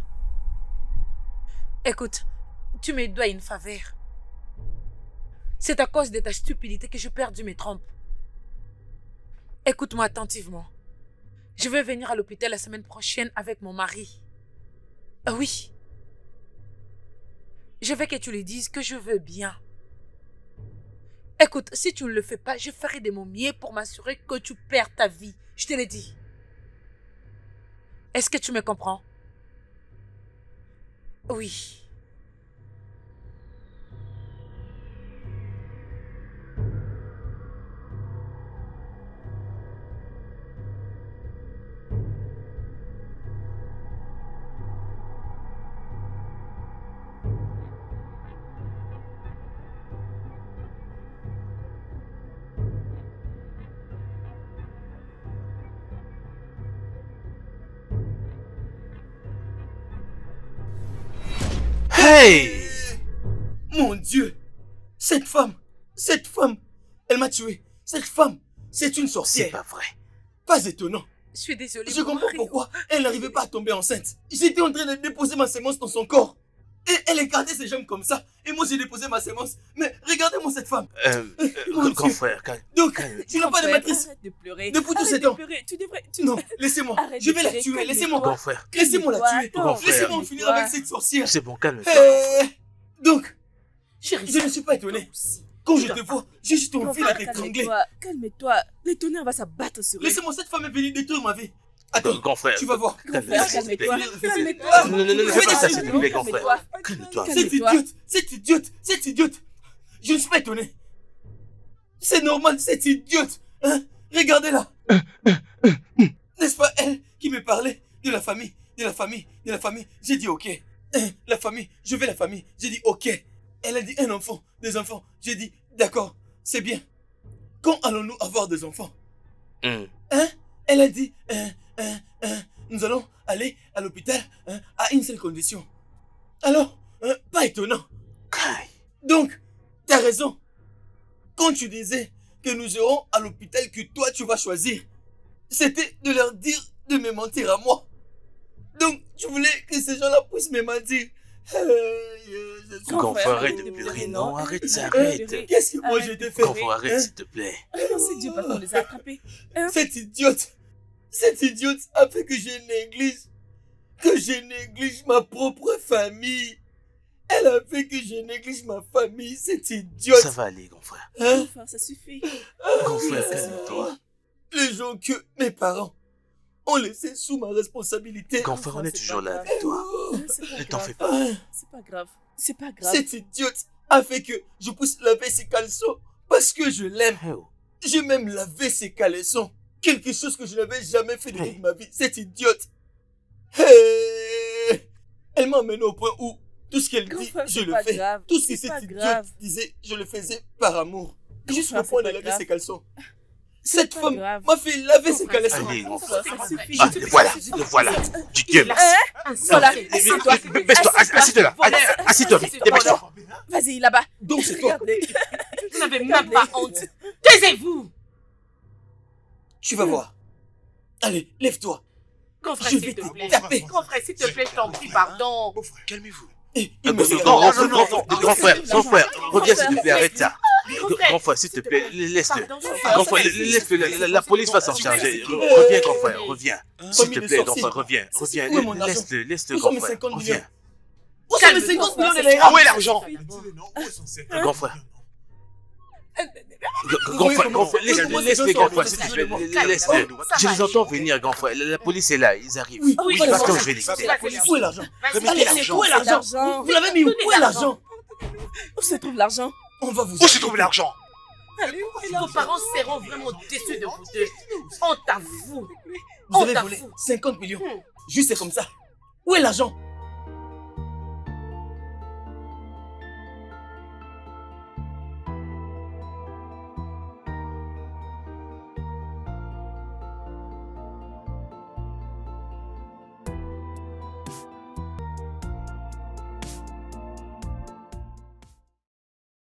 Écoute, tu me dois une faveur. C'est à cause de ta stupidité que j'ai perdu mes trompes. Écoute-moi attentivement. Je vais venir à l'hôpital la semaine prochaine avec mon mari. Ah oui. Je veux que tu lui dises que je veux bien. Écoute, si tu ne le fais pas, je ferai de mon mieux pour m'assurer que tu perds ta vie. Je te l'ai dit. Est-ce que tu me comprends? Oui. Hey! Mon Dieu! Cette femme, elle m'a tué. Cette femme, c'est une C'est sorcière. pas vrai. Pas étonnant. Je suis désolée. Je mon comprends mari. pourquoi elle n'arrivait pas à tomber enceinte. J'étais en train de déposer ma sémence dans son corps. Et elle écartait ses jambes comme ça. Et moi, j'ai déposé ma sémence. Mais regardez-moi cette femme. Mon Grand Dieu. frère, calme. Donc, Calme. tu n'as pas de Frère, matrice. Arrête de pleurer. Depuis tous Arrête ces de temps. pleurer. Tu devrais... Non, laissez-moi. Arrête Je de vais la pleurer, tuer. calme-toi. Laissez-moi. Grand frère, Laissez-moi la tuer. Attends, Grand frère. Laissez-moi en finir avec cette sorcière. c'est bon, calme-toi. Donc, Chérie, je ne suis pas étonné. Quand je te vois, j'ai juste envie de t'étrangler. Calme-toi, calme-toi. Le tonnerre va s'abattre sur elle. Laissez-moi, cette femme est venue détruire ma vie. Attends, Grand frère. tu vas voir. Grand Calme-toi, frère, s'il te plaît. calme-toi. Calme-toi. Non, non, non, non, fais pas ça, s'il te plaît, grand Calme-toi. frère. Calme-toi. Cette idiote. Je ne suis pas étonné. C'est normal, cette idiote. Hein? Regardez-la. N'est-ce pas elle qui me parlait de la famille? J'ai dit ok. La famille, je veux la famille. J'ai dit ok. Elle a dit un enfant, des enfants. J'ai dit d'accord, c'est bien. Quand allons-nous avoir des enfants? Hum. Hein? Elle a dit nous allons aller à l'hôpital à une seule condition. Alors, pas étonnant. Kai. Donc, t'as raison. Quand tu disais que nous irons à l'hôpital que toi tu vas choisir, c'était de leur dire de me mentir à moi. Donc, tu voulais que ces gens-là puissent me mentir. Grand frère, arrête de arrête de pleurer. pleurer, Non, non. arrête, Arrête. arrête. Qu'est-ce que moi Arrête. j'ai fait? Grand frère, arrête, s'il te plaît. Merci Dieu parce qu'on les a attrapés. Hein? Cette idiote a fait que je néglige ma propre famille. Elle a fait que je néglige ma famille, cette idiote. Ça va aller, grand frère. Hein? Grand frère, ça suffit. Grand Oui, frère, ça calme-toi. Les gens que mes parents ont laissés sous ma responsabilité. Grand frère, on est c'est toujours pas là grave. avec toi. C'est pas Ne t'en grave. fais pas. C'est pas grave. C'est pas grave. Cette idiote a fait que je puisse laver ses caleçons parce que je l'aime. Hey, oh. J'ai même lavé ses caleçons. Quelque chose que je n'avais jamais fait de toute ma vie. Cette idiote. Hey! Elle m'a amené au point où tout ce qu'elle Grand dit, frère, je c'est le pas fais. grave. Tout ce que C'est pas cette idiote grave. disait, je le faisais par amour. Grand Juste frère, au point c'est de pas laver grave. ses caleçons. C'est Cette pas femme grave. m'a fait laver ses caleçons. Allez, grand frère. Ça suffit. Ah, le voilà. Du gueule. Voilà. Assieds-toi. Baisse-toi, assis-toi. Assis-toi, vite. Dépêche-toi. Vas-y, là-bas. Donc c'est toi. Regardez. vous n'avez même pas honte. Taisez-vous. Tu vas voir. Allez, lève-toi. Grand frère, Je s'il vais te te plaît. taper. Grand frère, s'il te plaît, je t'en prie, pardon. Beau-frère, calmez-vous. Et il me regarde. Grand frère, reviens s'il te plaît, arrête ça. Grand frère, s'il te plaît, laisse-le. Pardon, Grand frère, laisse-le, la police va s'en charger. Reviens, grand frère, reviens. S'il te plaît, grand frère, reviens. Reviens, Où est mon argent? laisse-le, Où grand sont mes frère. 50 millions? Reviens. Où sont mes 50 millions de Ah, naira? où est l'argent? Dis-le non, où est son cercle? Grand frère. Grand frère, laisse les grands frères, s'il te plaît. Laisse-les. Je les entends venir, grand frère. La police est là, ils arrivent. Oui, Attends, je vais les quitter. Où est l'argent? Allez, Où est l'argent? Vous l'avez mis où? Où est l'argent? Où se trouve l'argent? On va vous... Où se trouve l'argent? Vos parents seront vraiment déçus de vous deux. Honte à vous. Vous avez volé 50 millions. Juste comme ça. Où est l'argent?